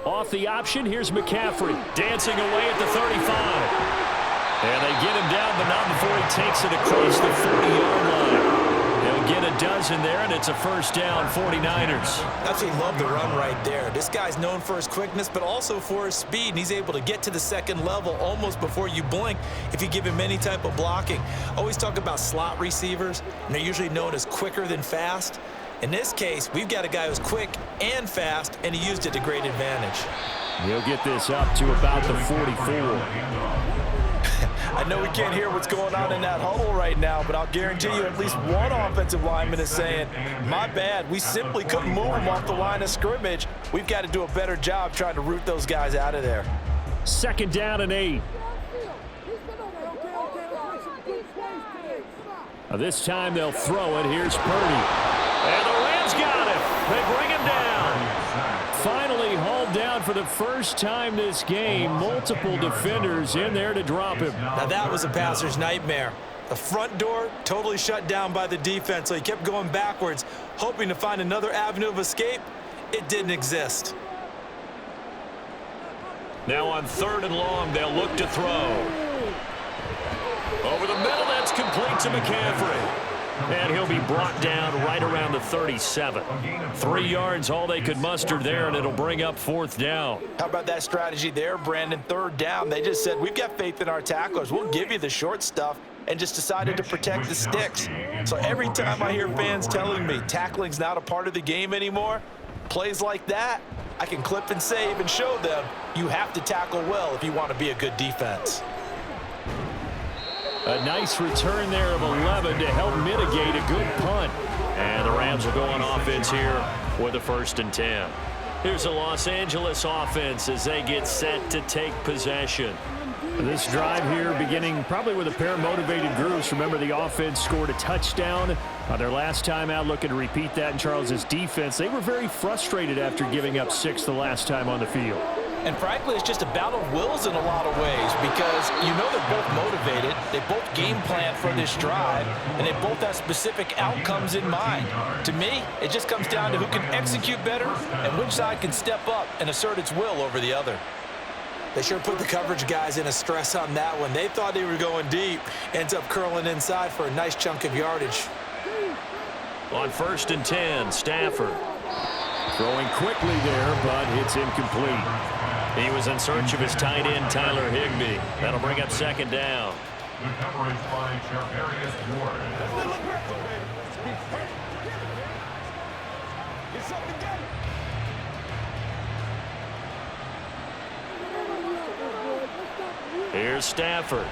Off the option, here's McCaffrey dancing away at the 35. And they get him down, but not before he takes it across the 40-yard line. They'll get a dozen there, and it's a first down, 49ers. Absolutely love the run right there. This guy's known for his quickness, but also for his speed, and he's able to get to the second level almost before you blink if you give him any type of blocking. Always talk about slot receivers, and they're usually known as quicker than fast. In this case, we've got a guy who's quick and fast, and he used it to great advantage. He'll get this up to about the 44. I know we can't hear what's going on in that huddle right now, but I'll guarantee you at least one offensive lineman is saying, my bad, we simply couldn't move him off the line of scrimmage. We've got to do a better job trying to root those guys out of there. 2nd down and 8. This time they'll throw it. Here's Purdy. And the Rams got him. They bring him down. Finally hauled down for the first time this game. Multiple defenders in there to drop him. Now that was a passer's nightmare. The front door totally shut down by the defense, so he kept going backwards, hoping to find another avenue of escape. It didn't exist. Now on 3rd and long, they'll look to throw. Over the middle. complete to McCaffrey. And he'll be brought down right around the 37. 3 yards, all they could muster there, and it'll bring up 4th down. How about that strategy there, Brandon? 3rd down. They just said, we've got faith in our tacklers. We'll give you the short stuff, and just decided to protect the sticks. So every time I hear fans telling me tackling's not a part of the game anymore, plays like that, I can clip and save and show them you have to tackle well if you want to be a good defense. A nice return there of 11 to help mitigate a good punt. And the Rams will go on offense here with a 1st and 10. Here's the Los Angeles offense as they get set to take possession. This drive here beginning probably with a pair of motivated groups. Remember, the offense scored a touchdown their last time out, looking to repeat that in Charles's defense. They were very frustrated after giving up 6 the last time on the field. And frankly, it's just a battle of wills in a lot of ways because you know they're both motivated, they both game plan for this drive, and they both have specific outcomes in mind. To me, it just comes down to who can execute better and which side can step up and assert its will over the other. They sure put the coverage guys in a stress on that one. They thought they were going deep, ends up curling inside for a nice chunk of yardage. On 1st and 10, Stafford. Throwing quickly there, but it's incomplete. He was in search of his tight end, Tyler Higbee. That'll bring up 2nd down. The coverage by Charvarius Ward. Get something to get. Here's Stafford.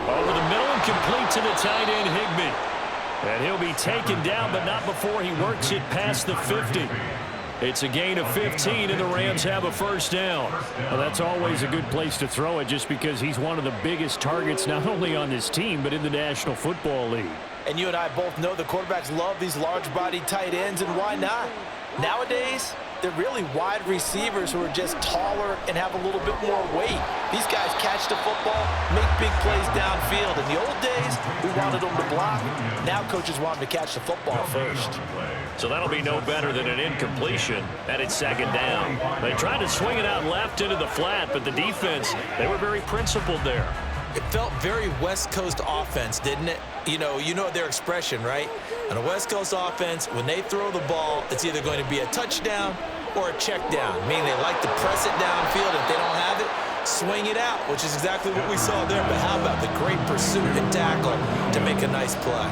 Over the middle and complete to the tight end, Higbee. And he'll be taken down, but not before he works it past the 50. It's a gain of 15, and the Rams have a 1st down. Well, that's always a good place to throw it just because he's one of the biggest targets not only on this team but in the National Football League. And you and I both know the quarterbacks love these large-bodied tight ends, and why not? Nowadays, they're really wide receivers who are just taller and have a little bit more weight. These guys catch the football, make big plays downfield. In the old days, we wanted them to block. Now coaches want them to catch the football first. So that'll be no better than an incompletion, and it's 2nd down. They tried to swing it out left into the flat, but the defense, they were very principled there. It felt very West Coast offense, didn't it? You know their expression, right? On a West Coast offense, when they throw the ball, it's either going to be a touchdown or a check down, meaning they like to press it downfield. If they don't have it, swing it out, which is exactly what we saw there. But how about the great pursuit and tackle to make a nice play?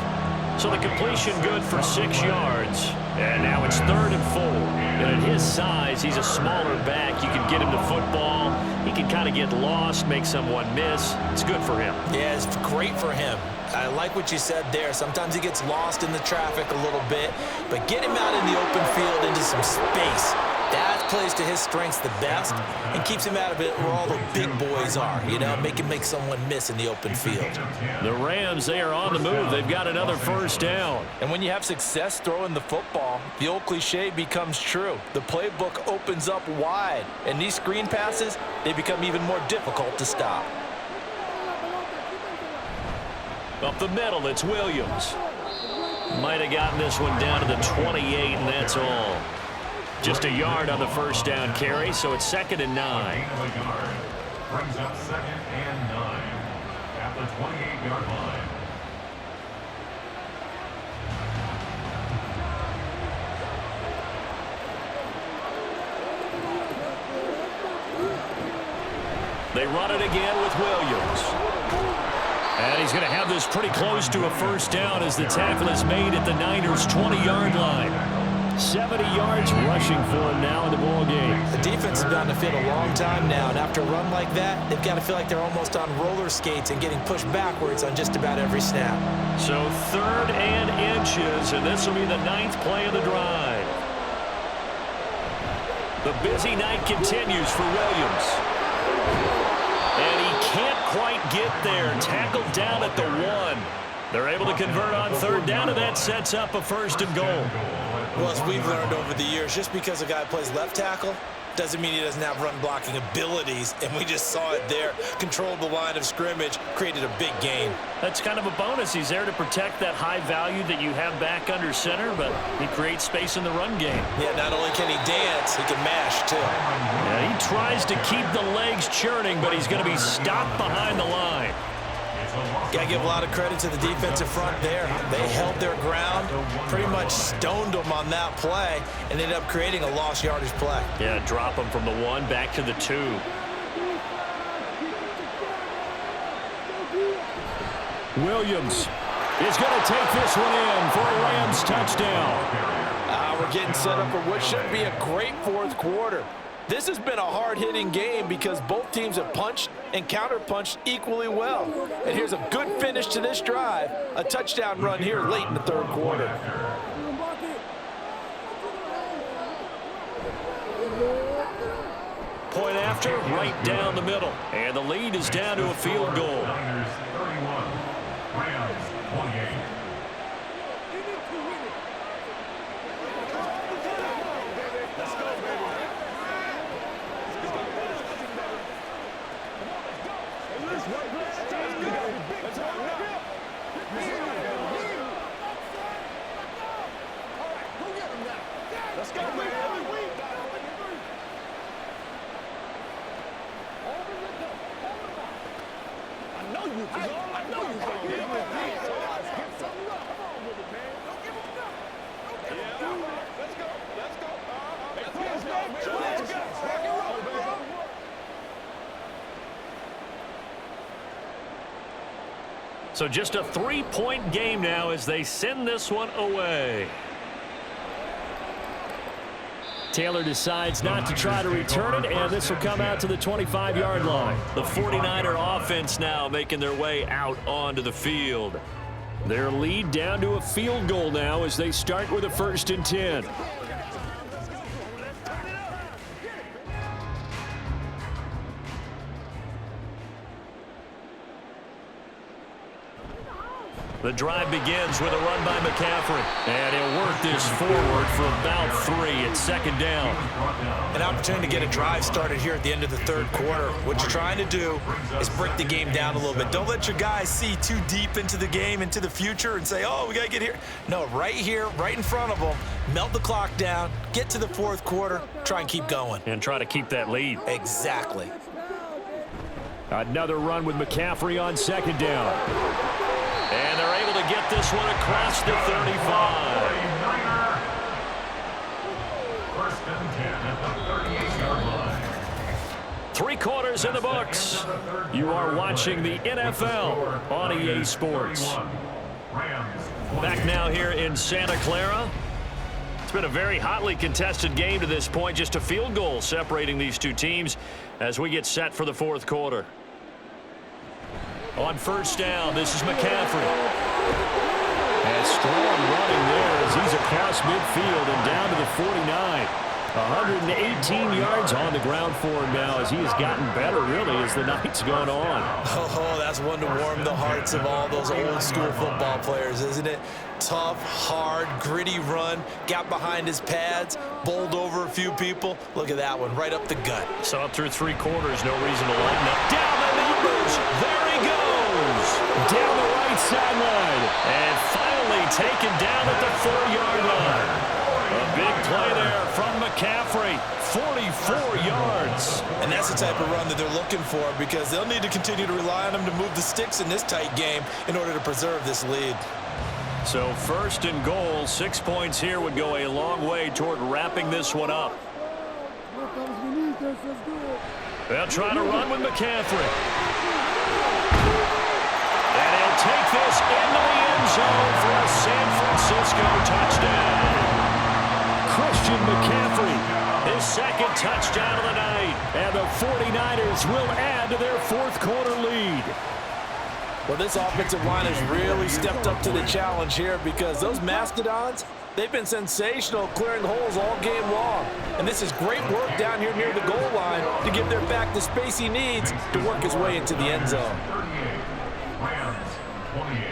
So the completion good for 6 yards. And now it's 3rd and 4. And at his size, he's a smaller back. You can get him to football. He can kind of get lost, make someone miss. It's good for him. Yeah, it's great for him. I like what you said there. Sometimes he gets lost in the traffic a little bit, but get him out in the open field into some space. That plays to his strengths the best and keeps him out of it where all the big boys are, make him make someone miss in the open field. The Rams, they are on the move. They've got another 1st down. And when you have success throwing the football, the old cliche becomes true. The playbook opens up wide, and these screen passes, they become even more difficult to stop. Up the middle, it's Williams. Might have gotten this one down to the 28, and that's all. Just a yard on the 1st down carry, so it's 2nd and 9. Brings up 2nd and 9 at the 28-yard line. They run it again with Williams. And he's going to have this pretty close to a 1st down as the tackle is made at the Niners' 20-yard line. 70 yards rushing for him now in the ball game. The defense has been on the field a long time now, and after a run like that, they've got to feel like they're almost on roller skates and getting pushed backwards on just about every snap. So 3rd and inches, and this will be the 9th play of the drive. The busy night continues for Williams. And he can't quite get there. Tackled down at the 1. They're able to convert on 3rd down, and that sets up a 1st and goal. Well, as we've learned over the years, just because a guy plays left tackle doesn't mean he doesn't have run-blocking abilities, and we just saw it there. Controlled the line of scrimmage, created a big gain. That's kind of a bonus. He's there to protect that high value that you have back under center, but he creates space in the run game. Yeah, not only can he dance, he can mash, too. Yeah, he tries to keep the legs churning, but he's going to be stopped behind the line. Got to give a lot of credit to the defensive front there. They held their ground, pretty much stoned them on that play, and ended up creating a lost yardage play. Yeah, drop them from the 1 back to the 2. Williams is going to take this one in for a Rams touchdown. We're getting set up for what should be a great fourth quarter. This has been a hard-hitting game because both teams have punched and counter-punched equally well. And here's a good finish to this drive, a touchdown run here late in the third quarter. Point after, right down the middle. And the lead is down to a field goal. Niners 31, Rams 28. Let's go, man. I know you can. I know you can. Get something up. Come on with it, man. Don't give him nothing. Yeah. Let's go. Let's go. Let's go, man. Let's go. Rock and roll, bro. So just a 3-point game now as they send this one away. Taylor decides not to try to return it, and this will come out to the 25-yard line. The 49er offense now making their way out onto the field. Their lead down to a field goal now as they start with a 1st and 10. The drive begins with a run by McCaffrey. And he'll work this forward for about 3 at 2nd down. An opportunity to get a drive started here at the end of the third quarter. What you're trying to do is break the game down a little bit. Don't let your guys see too deep into the game, into the future, and say, oh, we got to get here. No, right here, right in front of them, melt the clock down, get to the fourth quarter, try and keep going. And try to keep that lead. Exactly. Another run with McCaffrey on 2nd down. And they're able to get this one across the 35. 49er. 1st and 10 at the 38-yard line. 3 quarters in the books. You are watching the NFL on EA Sports. Back now here in Santa Clara. It's been a very hotly contested game to this point. Just a field goal separating these two teams as we get set for the fourth quarter. On 1st down, this is McCaffrey. And strong running there as he's across midfield and down to the 49. 118 yards on the ground for him now as he has gotten better, really, as the night's gone on. Oh, that's one to warm the hearts of all those old-school football players, isn't it? Tough, hard, gritty run, got behind his pads, bowled over a few people. Look at that one, right up the gut. So up through 3 quarters, no reason to lighten up. Down the numbers, there he goes! Down the right sideline, and finally taken down at the 4-yard line. A big play there from McCaffrey, 44 yards. And that's the type of run that they're looking for because they'll need to continue to rely on him to move the sticks in this tight game in order to preserve this lead. So 1st and goal, 6 points here would go a long way toward wrapping this one up. They'll try to run with McCaffrey. And he'll take this into the end zone for a San Francisco touchdown. Christian McCaffrey, his 2nd touchdown of the night. And the 49ers will add to their fourth quarter lead. Well, this offensive line has really stepped up to the challenge here because those Mastodons, they've been sensational clearing holes all game long. And this is great work down here near the goal line to give their back the space he needs to work his way into the end zone. 38, Rams 28.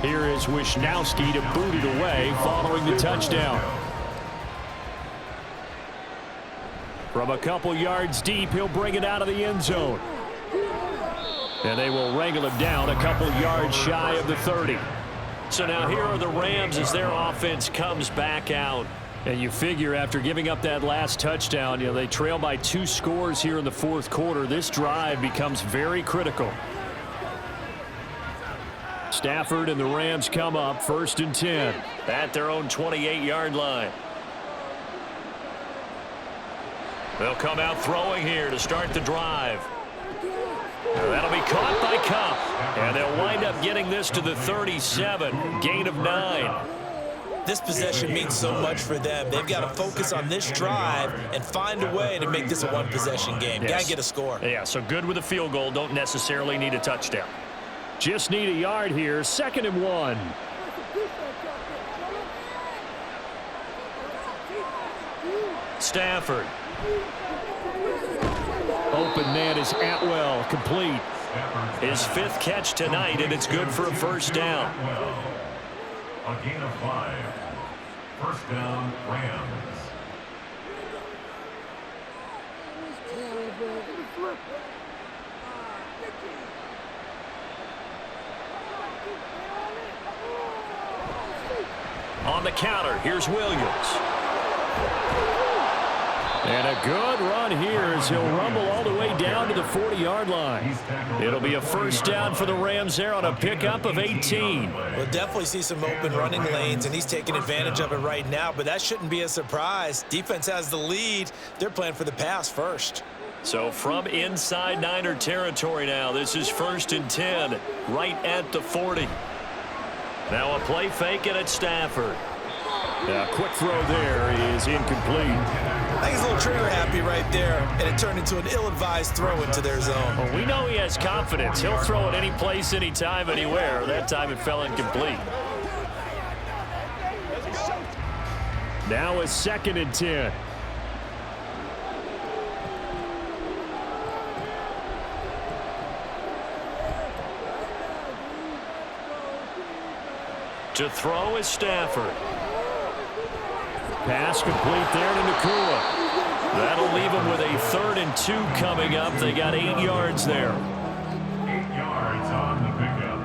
Here is Wisnowski to boot it away following the touchdown. From a couple yards deep, he'll bring it out of the end zone. And they will wrangle him down a couple yards shy of the 30. So now here are the Rams as their offense comes back out. And you figure after giving up that last touchdown, they trail by 2 scores here in the fourth quarter. This drive becomes very critical. Stafford and the Rams come up 1st and 10 at their own 28-yard line. They'll come out throwing here to start the drive. That'll be caught by Kupp. And they'll wind up getting this to the 37. Gain of 9. This possession means so much for them. They've got to focus on this drive and find a way to make this a one-possession game. Got to get a score. Yeah, so good with a field goal. Don't necessarily need a touchdown. Just need a yard here. 2nd and 1. Stafford. Open man is Atwell, complete. His 5th catch tonight, and it's good for a first down. A gain of 5. First down, Rams. On the counter, here's Williams. And a good run here as he'll rumble all the way down to the 40-yard line. It'll be a first down for the Rams there on a pickup of 18. We'll definitely see some open running lanes, and he's taking advantage of it right now, but that shouldn't be a surprise. Defense has the lead. They're playing for the pass first. So from inside Niner territory now, this is 1st and 10, right at the 40. Now a play fake and it's Stafford. A quick throw there is incomplete. I think he's a little trigger happy right there, and it turned into an ill-advised throw into their zone. Well, we know he has confidence. He'll throw it any place, anytime, anywhere. That time it fell incomplete. Now a 2nd and 10. To throw is Stafford. Pass complete there to Nakua. That'll leave them with a 3rd and 2 coming up. They got 8 yards there. 8 yards on the pickup.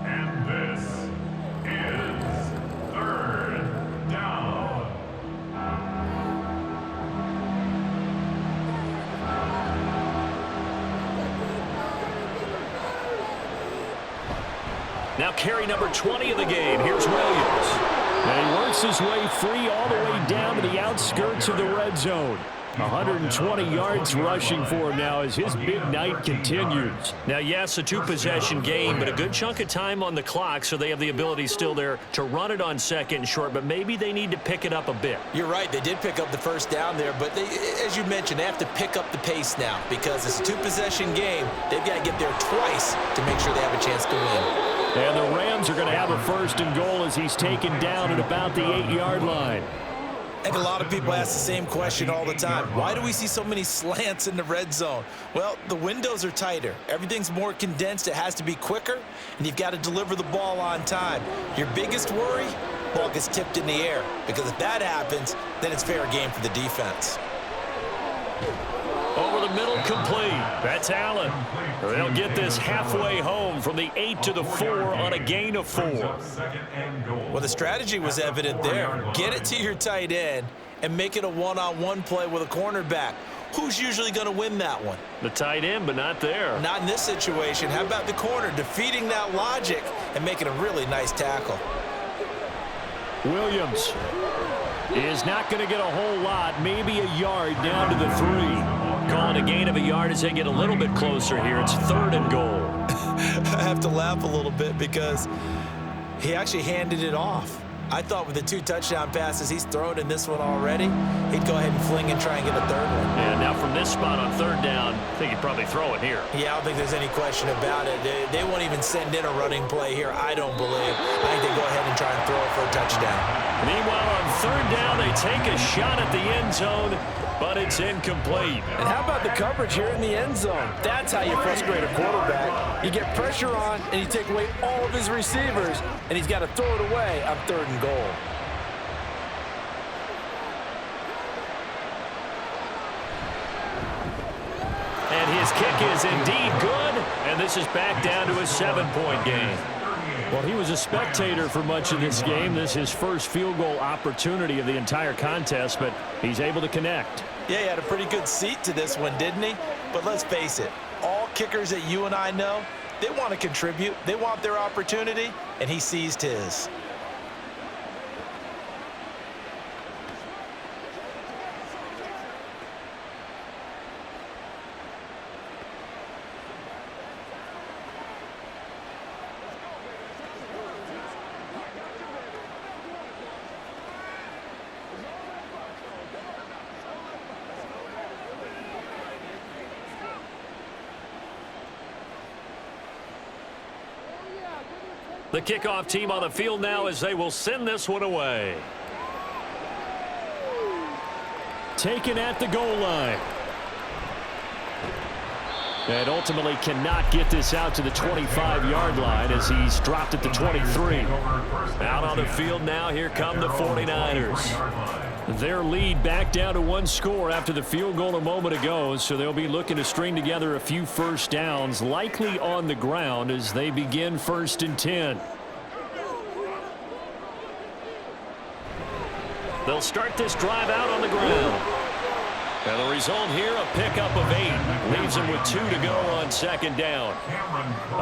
And this is 3rd down. Now carry number 20 of the game. Here's Williams. And he works his way free all the way down to the outskirts of the red zone. 120 yards rushing for him now as his big night continues. Now, yes, a 2-possession game, but a good chunk of time on the clock, so they have the ability still there to run it on 2nd and short, but maybe they need to pick it up a bit. You're right. They did pick up the first down there, but as you mentioned, they have to pick up the pace now because it's a 2-possession game. They've got to get there twice to make sure they have a chance to win. And the Rams are going to have a 1st and goal as he's taken down at about the 8-yard line. I think a lot of people ask the same question all the time. Why do we see so many slants in the red zone? Well, the windows are tighter. Everything's more condensed. It has to be quicker, and you've got to deliver the ball on time. Your biggest worry? Ball gets tipped in the air, because if that happens, then it's fair game for the defense. Over the middle, complete. That's Allen. They'll get this halfway home from the 8 to the 4 on a gain of 4. Well, the strategy was evident there. Get it to your tight end and make it a one-on-one play with a cornerback. Who's usually going to win that one? The tight end, but not there. Not in this situation. How about the corner defeating that logic and making a really nice tackle? Williams is not going to get a whole lot, maybe a yard down to the 3. Calling a gain of a yard as they get a little bit closer here. It's 3rd and goal. I have to laugh a little bit because he actually handed it off. I thought with the 2 touchdown passes he's thrown in this one already, he'd go ahead and fling and try and get a 3rd one. And now from this spot on 3rd down, I think he'd probably throw it here. Yeah, I don't think there's any question about it. They won't even send in a running play here, I don't believe. I think they go ahead and try and throw it for a touchdown. Meanwhile, on third down, they take a shot at the end zone, but it's incomplete. And how about the coverage here in the end zone? That's how you frustrate a quarterback. You get pressure on, and you take away all of his receivers, and he's got to throw it away on 3rd and goal. And his kick is indeed good, and this is back down to a 7-point game. Well, he was a spectator for much of this game. This is his first field goal opportunity of the entire contest, but he's able to connect. Yeah, he had a pretty good seat to this one, didn't he? But let's face it, all kickers that you and I know, they want to contribute. They want their opportunity, and he seized his. The kickoff team on the field now as they will send this one away. Taken at the goal line. And ultimately cannot get this out to the 25-yard line as he's dropped at the 23. Out on the field now, here come the 49ers. Their lead back down to 1 score after the field goal a moment ago, so they'll be looking to string together a few first downs, likely on the ground as they begin 1st and 10. They'll start this drive out on the ground. And the result here, a pickup of 8. Leaves them with 2 to go on 2nd down.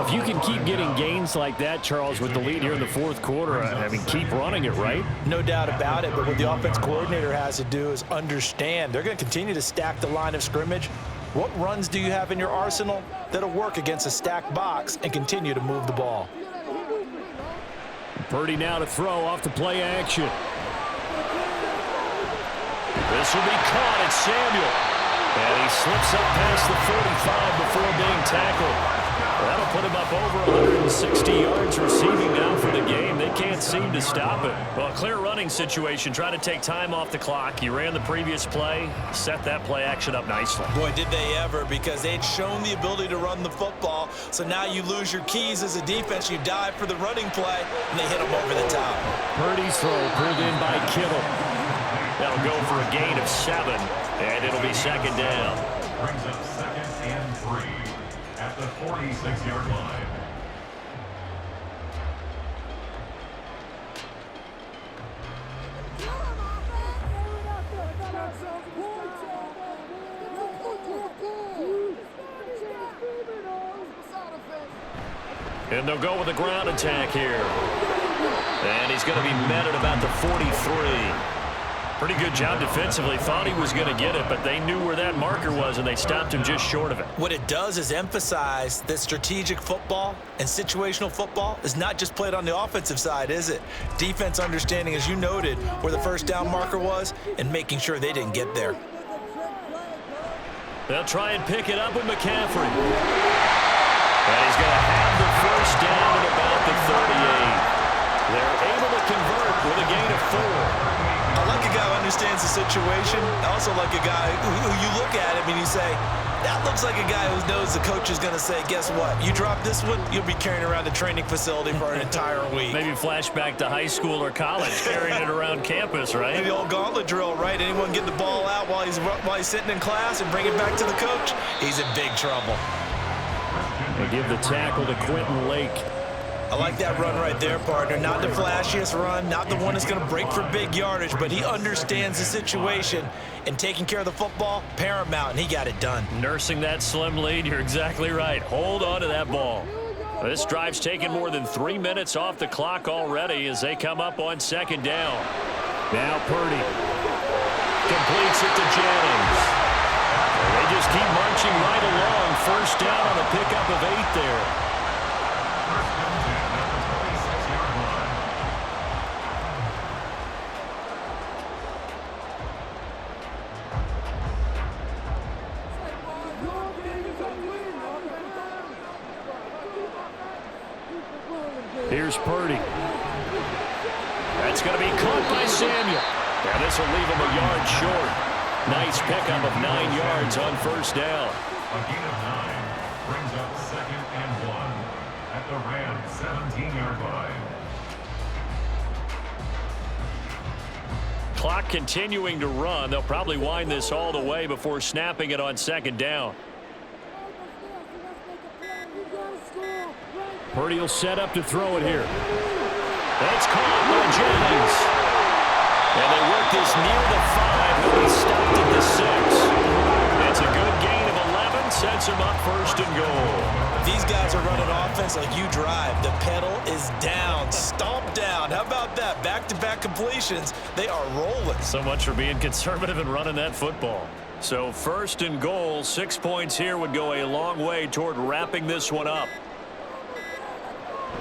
If you can keep getting gains like that, Charles, with the lead here in the 4th quarter, I mean, keep running it, right? No doubt about it, but what the offense coordinator has to do is understand. They're going to continue to stack the line of scrimmage. What runs do you have in your arsenal that'll work against a stacked box and continue to move the ball? Purdy now to throw off the play action. This will be caught at Samuel. And he slips up past the 45 before being tackled. That'll put him up over 160 yards receiving now for the game. They can't seem to stop it. Well, clear running situation. Try to take time off the clock. He ran the previous play, set that play action up nicely. Boy, did they ever, because they'd shown the ability to run the football. So now you lose your keys as a defense. You dive for the running play, and they hit him over the top. Purdy's throw pulled in by Kittle. That'll go for a gain of 7, and it'll be 2nd down. Brings up 2nd and 3 at the 46-yard line. And they'll go with a ground attack here. And he's going to be met at about the 43. Pretty good job defensively. Thought he was going to get it, but they knew where that marker was, and they stopped him just short of it. What it does is emphasize that strategic football and situational football is not just played on the offensive side, is it? Defense understanding, as you noted, where the first down marker was and making sure they didn't get there. They'll try and pick it up with McCaffrey. And he's going to have the first down at about the 38. They're able to convert with a gain of 4. I like a guy who understands the situation. I also like a guy who you look at him and you say, that looks like a guy who knows the coach is going to say, guess what? You drop this one, you'll be carrying around the training facility for an entire week. Maybe flashback to high school or college, carrying it around campus, right? Maybe the old gauntlet drill, right? Anyone get the ball out while he's sitting in class and bring it back to the coach? He's in big trouble. They give the tackle to Quentin Lake. I like that run right there, partner. Not the flashiest run, not the one that's going to break for big yardage, but he understands the situation, and taking care of the football, paramount, and he got it done. Nursing that slim lead, you're exactly right. Hold on to that ball. This drive's taken more than 3 minutes off the clock already as they come up on 2nd down. Now Purdy completes it to Jennings. They just keep marching right along. First down on a pickup of 8 there. Here's Purdy. That's going to be caught by Samuel. And this will leave him a yard short. Nice pickup of 9 yards on first down. A gain of 9 brings up 2nd and 1 at the Rams' 17-yard line. Clock continuing to run. They'll probably wind this all the way before snapping it on 2nd down. Purdy will set up to throw it here. That's caught by Jennings. And they work this near the 5. He'll be stopped at the 6. It's a good gain of 11. Sets him up 1st and goal. These guys are running offense like you drive. The pedal is down, stomp down. How about that? Back-to-back completions. They are rolling. So much for being conservative and running that football. So 1st and goal, 6 points here would go a long way toward wrapping this one up.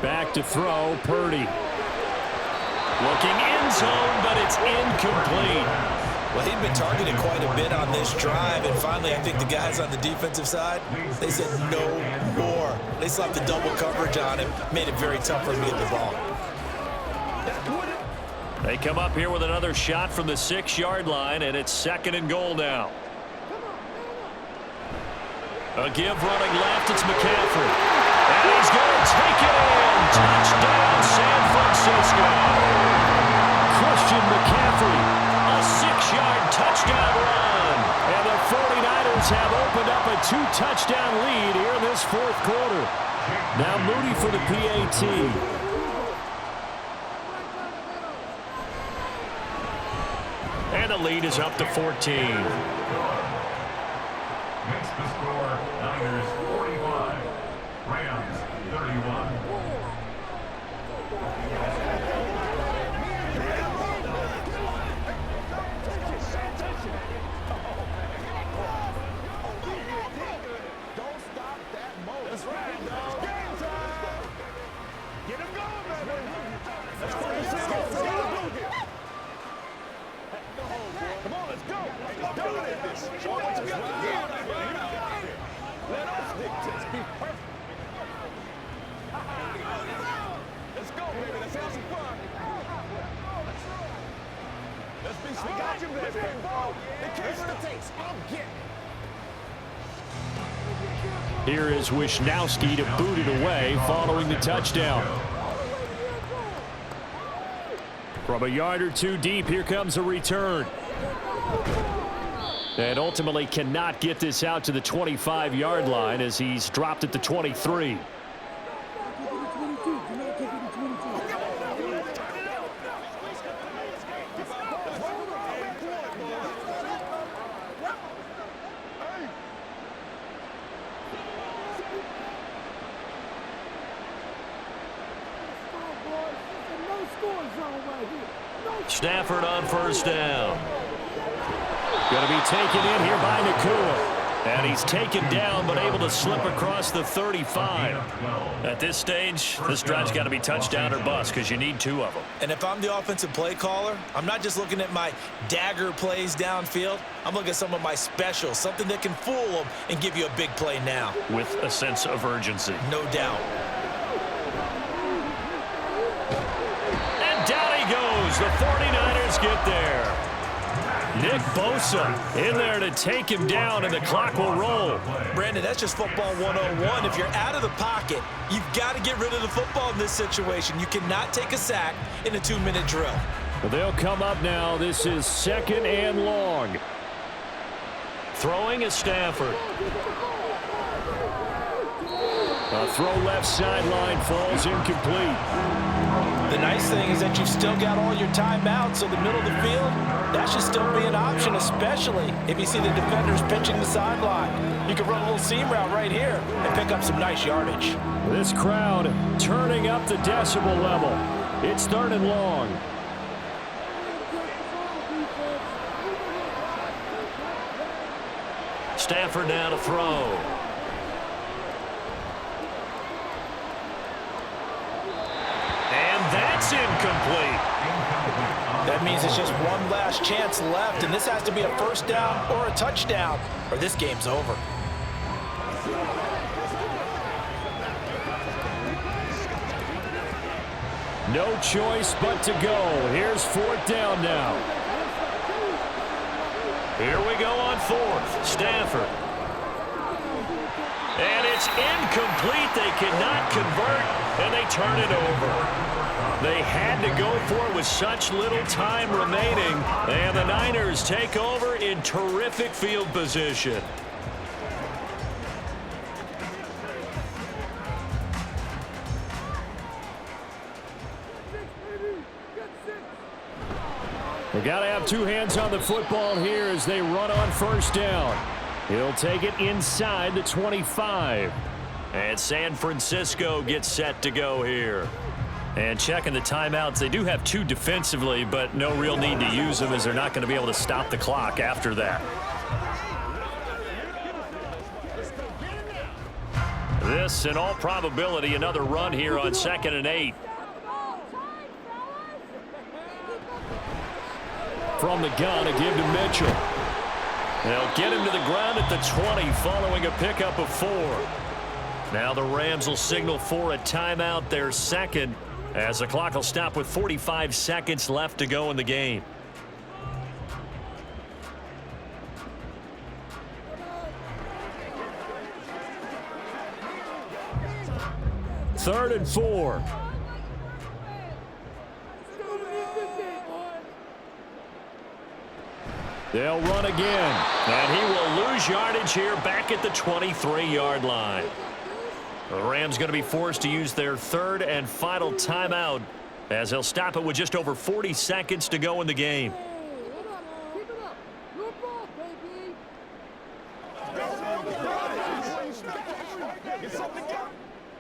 Back to throw, Purdy. Looking end zone, but it's incomplete. Well, he'd been targeted quite a bit on this drive, and finally I think the guys on the defensive side, they said no more. They slapped the double coverage on him, made it very tough for him to get the ball. They come up here with another shot from the 6-yard line, and it's 2nd and goal now. A give running left, it's McCaffrey. And he's going to take it in. Touchdown, San Francisco. Christian McCaffrey, a 6-yard touchdown run. And the 49ers have opened up a 2-touchdown lead here in this 4th quarter. Now Moody for the PAT. And the lead is up to 14. Makes the score Niners 45, Rams 31. Don't stop that motor. That's right, dog. Game time. Get him going, baby. Let's go. Let's go. Come on, let's go. Let's dominate this. Show what you got. Let us dictate. Be perfect. Let's go, baby. Let's have some fun. Let's be smart. We got you, baby. In case of the takes, I'm getting. Here is Wisnowski to boot it away following the touchdown. From a yard or two deep, here comes a return. And ultimately cannot get this out to the 25-yard line as he's dropped at the 23. Stafford on first down. Going to be taken in here by Nakua. And he's taken down but able to slip across the 35. At this stage, this drive's got to be touchdown or bust because you need 2 of them. And if I'm the offensive play caller, I'm not just looking at my dagger plays downfield. I'm looking at some of my specials, something that can fool them and give you a big play now. With a sense of urgency. No doubt. And down he goes. The 49ers get there. Nick Bosa in there to take him down, and the clock will roll. Brandon, that's just football 101. If you're out of the pocket, you've got to get rid of the football in this situation. You cannot take a sack in a 2-minute drill. Well, they'll come up now. This is 2nd and long. Throwing is Stafford. A throw left sideline falls incomplete. The nice thing is that you've still got all your timeouts, so the middle of the field, that should still be an option, especially if you see the defenders pitching the sideline. You can run a little seam route right here and pick up some nice yardage. This crowd turning up the decibel level. It's 3rd and long. Stafford now to throw. That's incomplete. That means it's just one last chance left, and this has to be a 1st down or a touchdown, or this game's over. No choice but to go. Here's 4th down now. Here we go on 4th. Stafford. And it's incomplete. They cannot convert, and they turn it over. They had to go for it with such little time remaining, and the Niners take over in terrific field position. They got to have 2 hands on the football here as they run on 1st down. He'll take it inside the 25. And San Francisco gets set to go here. And checking the timeouts, they do have 2 defensively, but no real need to use them as they're not going to be able to stop the clock after that. This, in all probability, another run here on 2nd and 8. From the gun, a give to Mitchell. They'll get him to the ground at the 20 following a pickup of 4. Now the Rams will signal for a timeout, their 2nd, as the clock will stop with 45 seconds left to go in the game. Third and 4. They'll run again, and he will lose yardage here back at the 23-yard line. The Rams going to be forced to use their 3rd and final timeout as they'll stop it with just over 40 seconds to go in the game.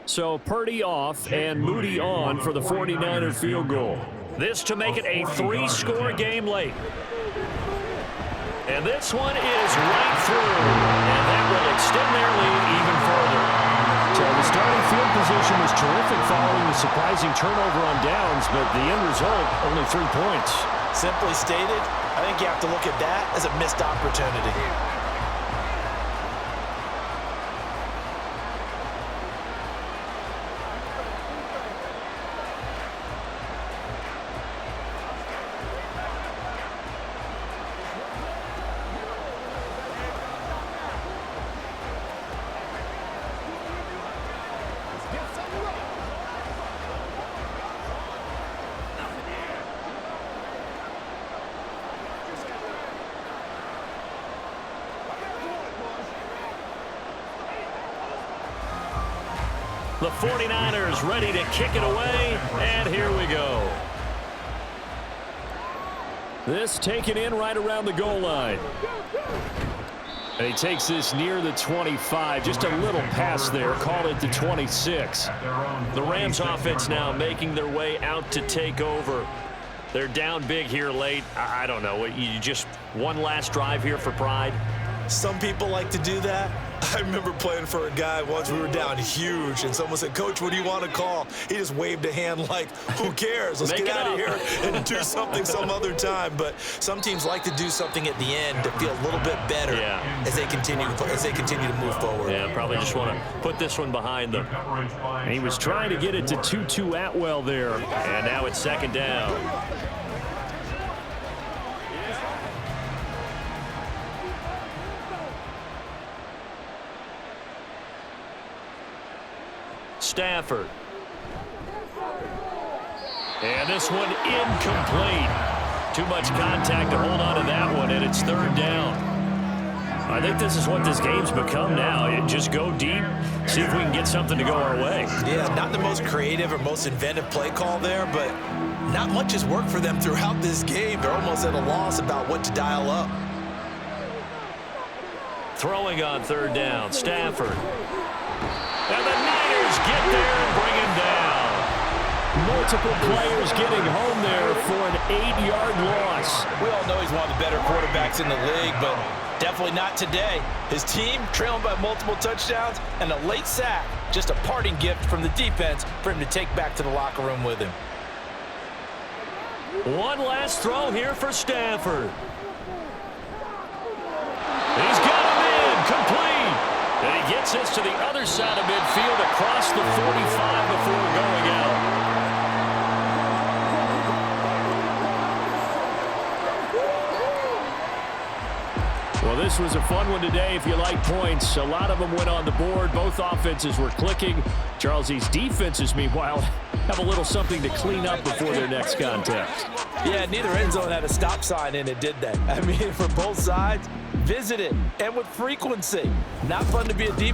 So Purdy off and Moody on for the 49er field goal. This to make it a 3-score game late. And this one is right through, and that will extend their lead even further. So the starting field position was terrific following the surprising turnover on downs, but the end result, only 3 points. Simply stated, I think you have to look at that as a missed opportunity. The 49ers ready to kick it away, and here we go. This taken in right around the goal line. And he takes this near the 25. Just a little pass there. Call it the 26. The Rams offense now making their way out to take over. They're down big here late. I don't know. You just one last drive here for pride? Some people like to do that. I remember playing for a guy once. We were down huge, and someone said, "Coach, what do you want to call?" He just waved a hand like, who cares? Let's get out of here and do something some other time. But some teams like to do something at the end to feel a little bit better as they continue to move forward. Yeah, probably just want to put this one behind them. And he was trying to get it to Tutu Atwell there, and now it's 2nd down. Stafford. And this one incomplete. Too much contact to hold on to that one, and it's 3rd down. I think this is what this game's become now. Just go deep, see if we can get something to go our way. Yeah, not the most creative or most inventive play call there, but not much has worked for them throughout this game. They're almost at a loss about what to dial up. Throwing on 3rd down, Stafford. And the Niners get there and bring him down. Multiple players getting home there for an 8-yard loss. We all know he's one of the better quarterbacks in the league, but definitely not today. His team trailing by multiple touchdowns and a late sack. Just a parting gift from the defense for him to take back to the locker room with him. One last throw here for Stafford. He's got him in, complete. And he gets us to the other side of midfield across the 45 before going out. Well, this was a fun one today if you like points. A lot of them went on the board. Both offenses were clicking. Charles, these defenses, meanwhile, have a little something to clean up before their next contest. Yeah, neither end zone had a stop sign in it, did they? I mean, for both sides, visit it, and with frequency. Not fun to be a defense.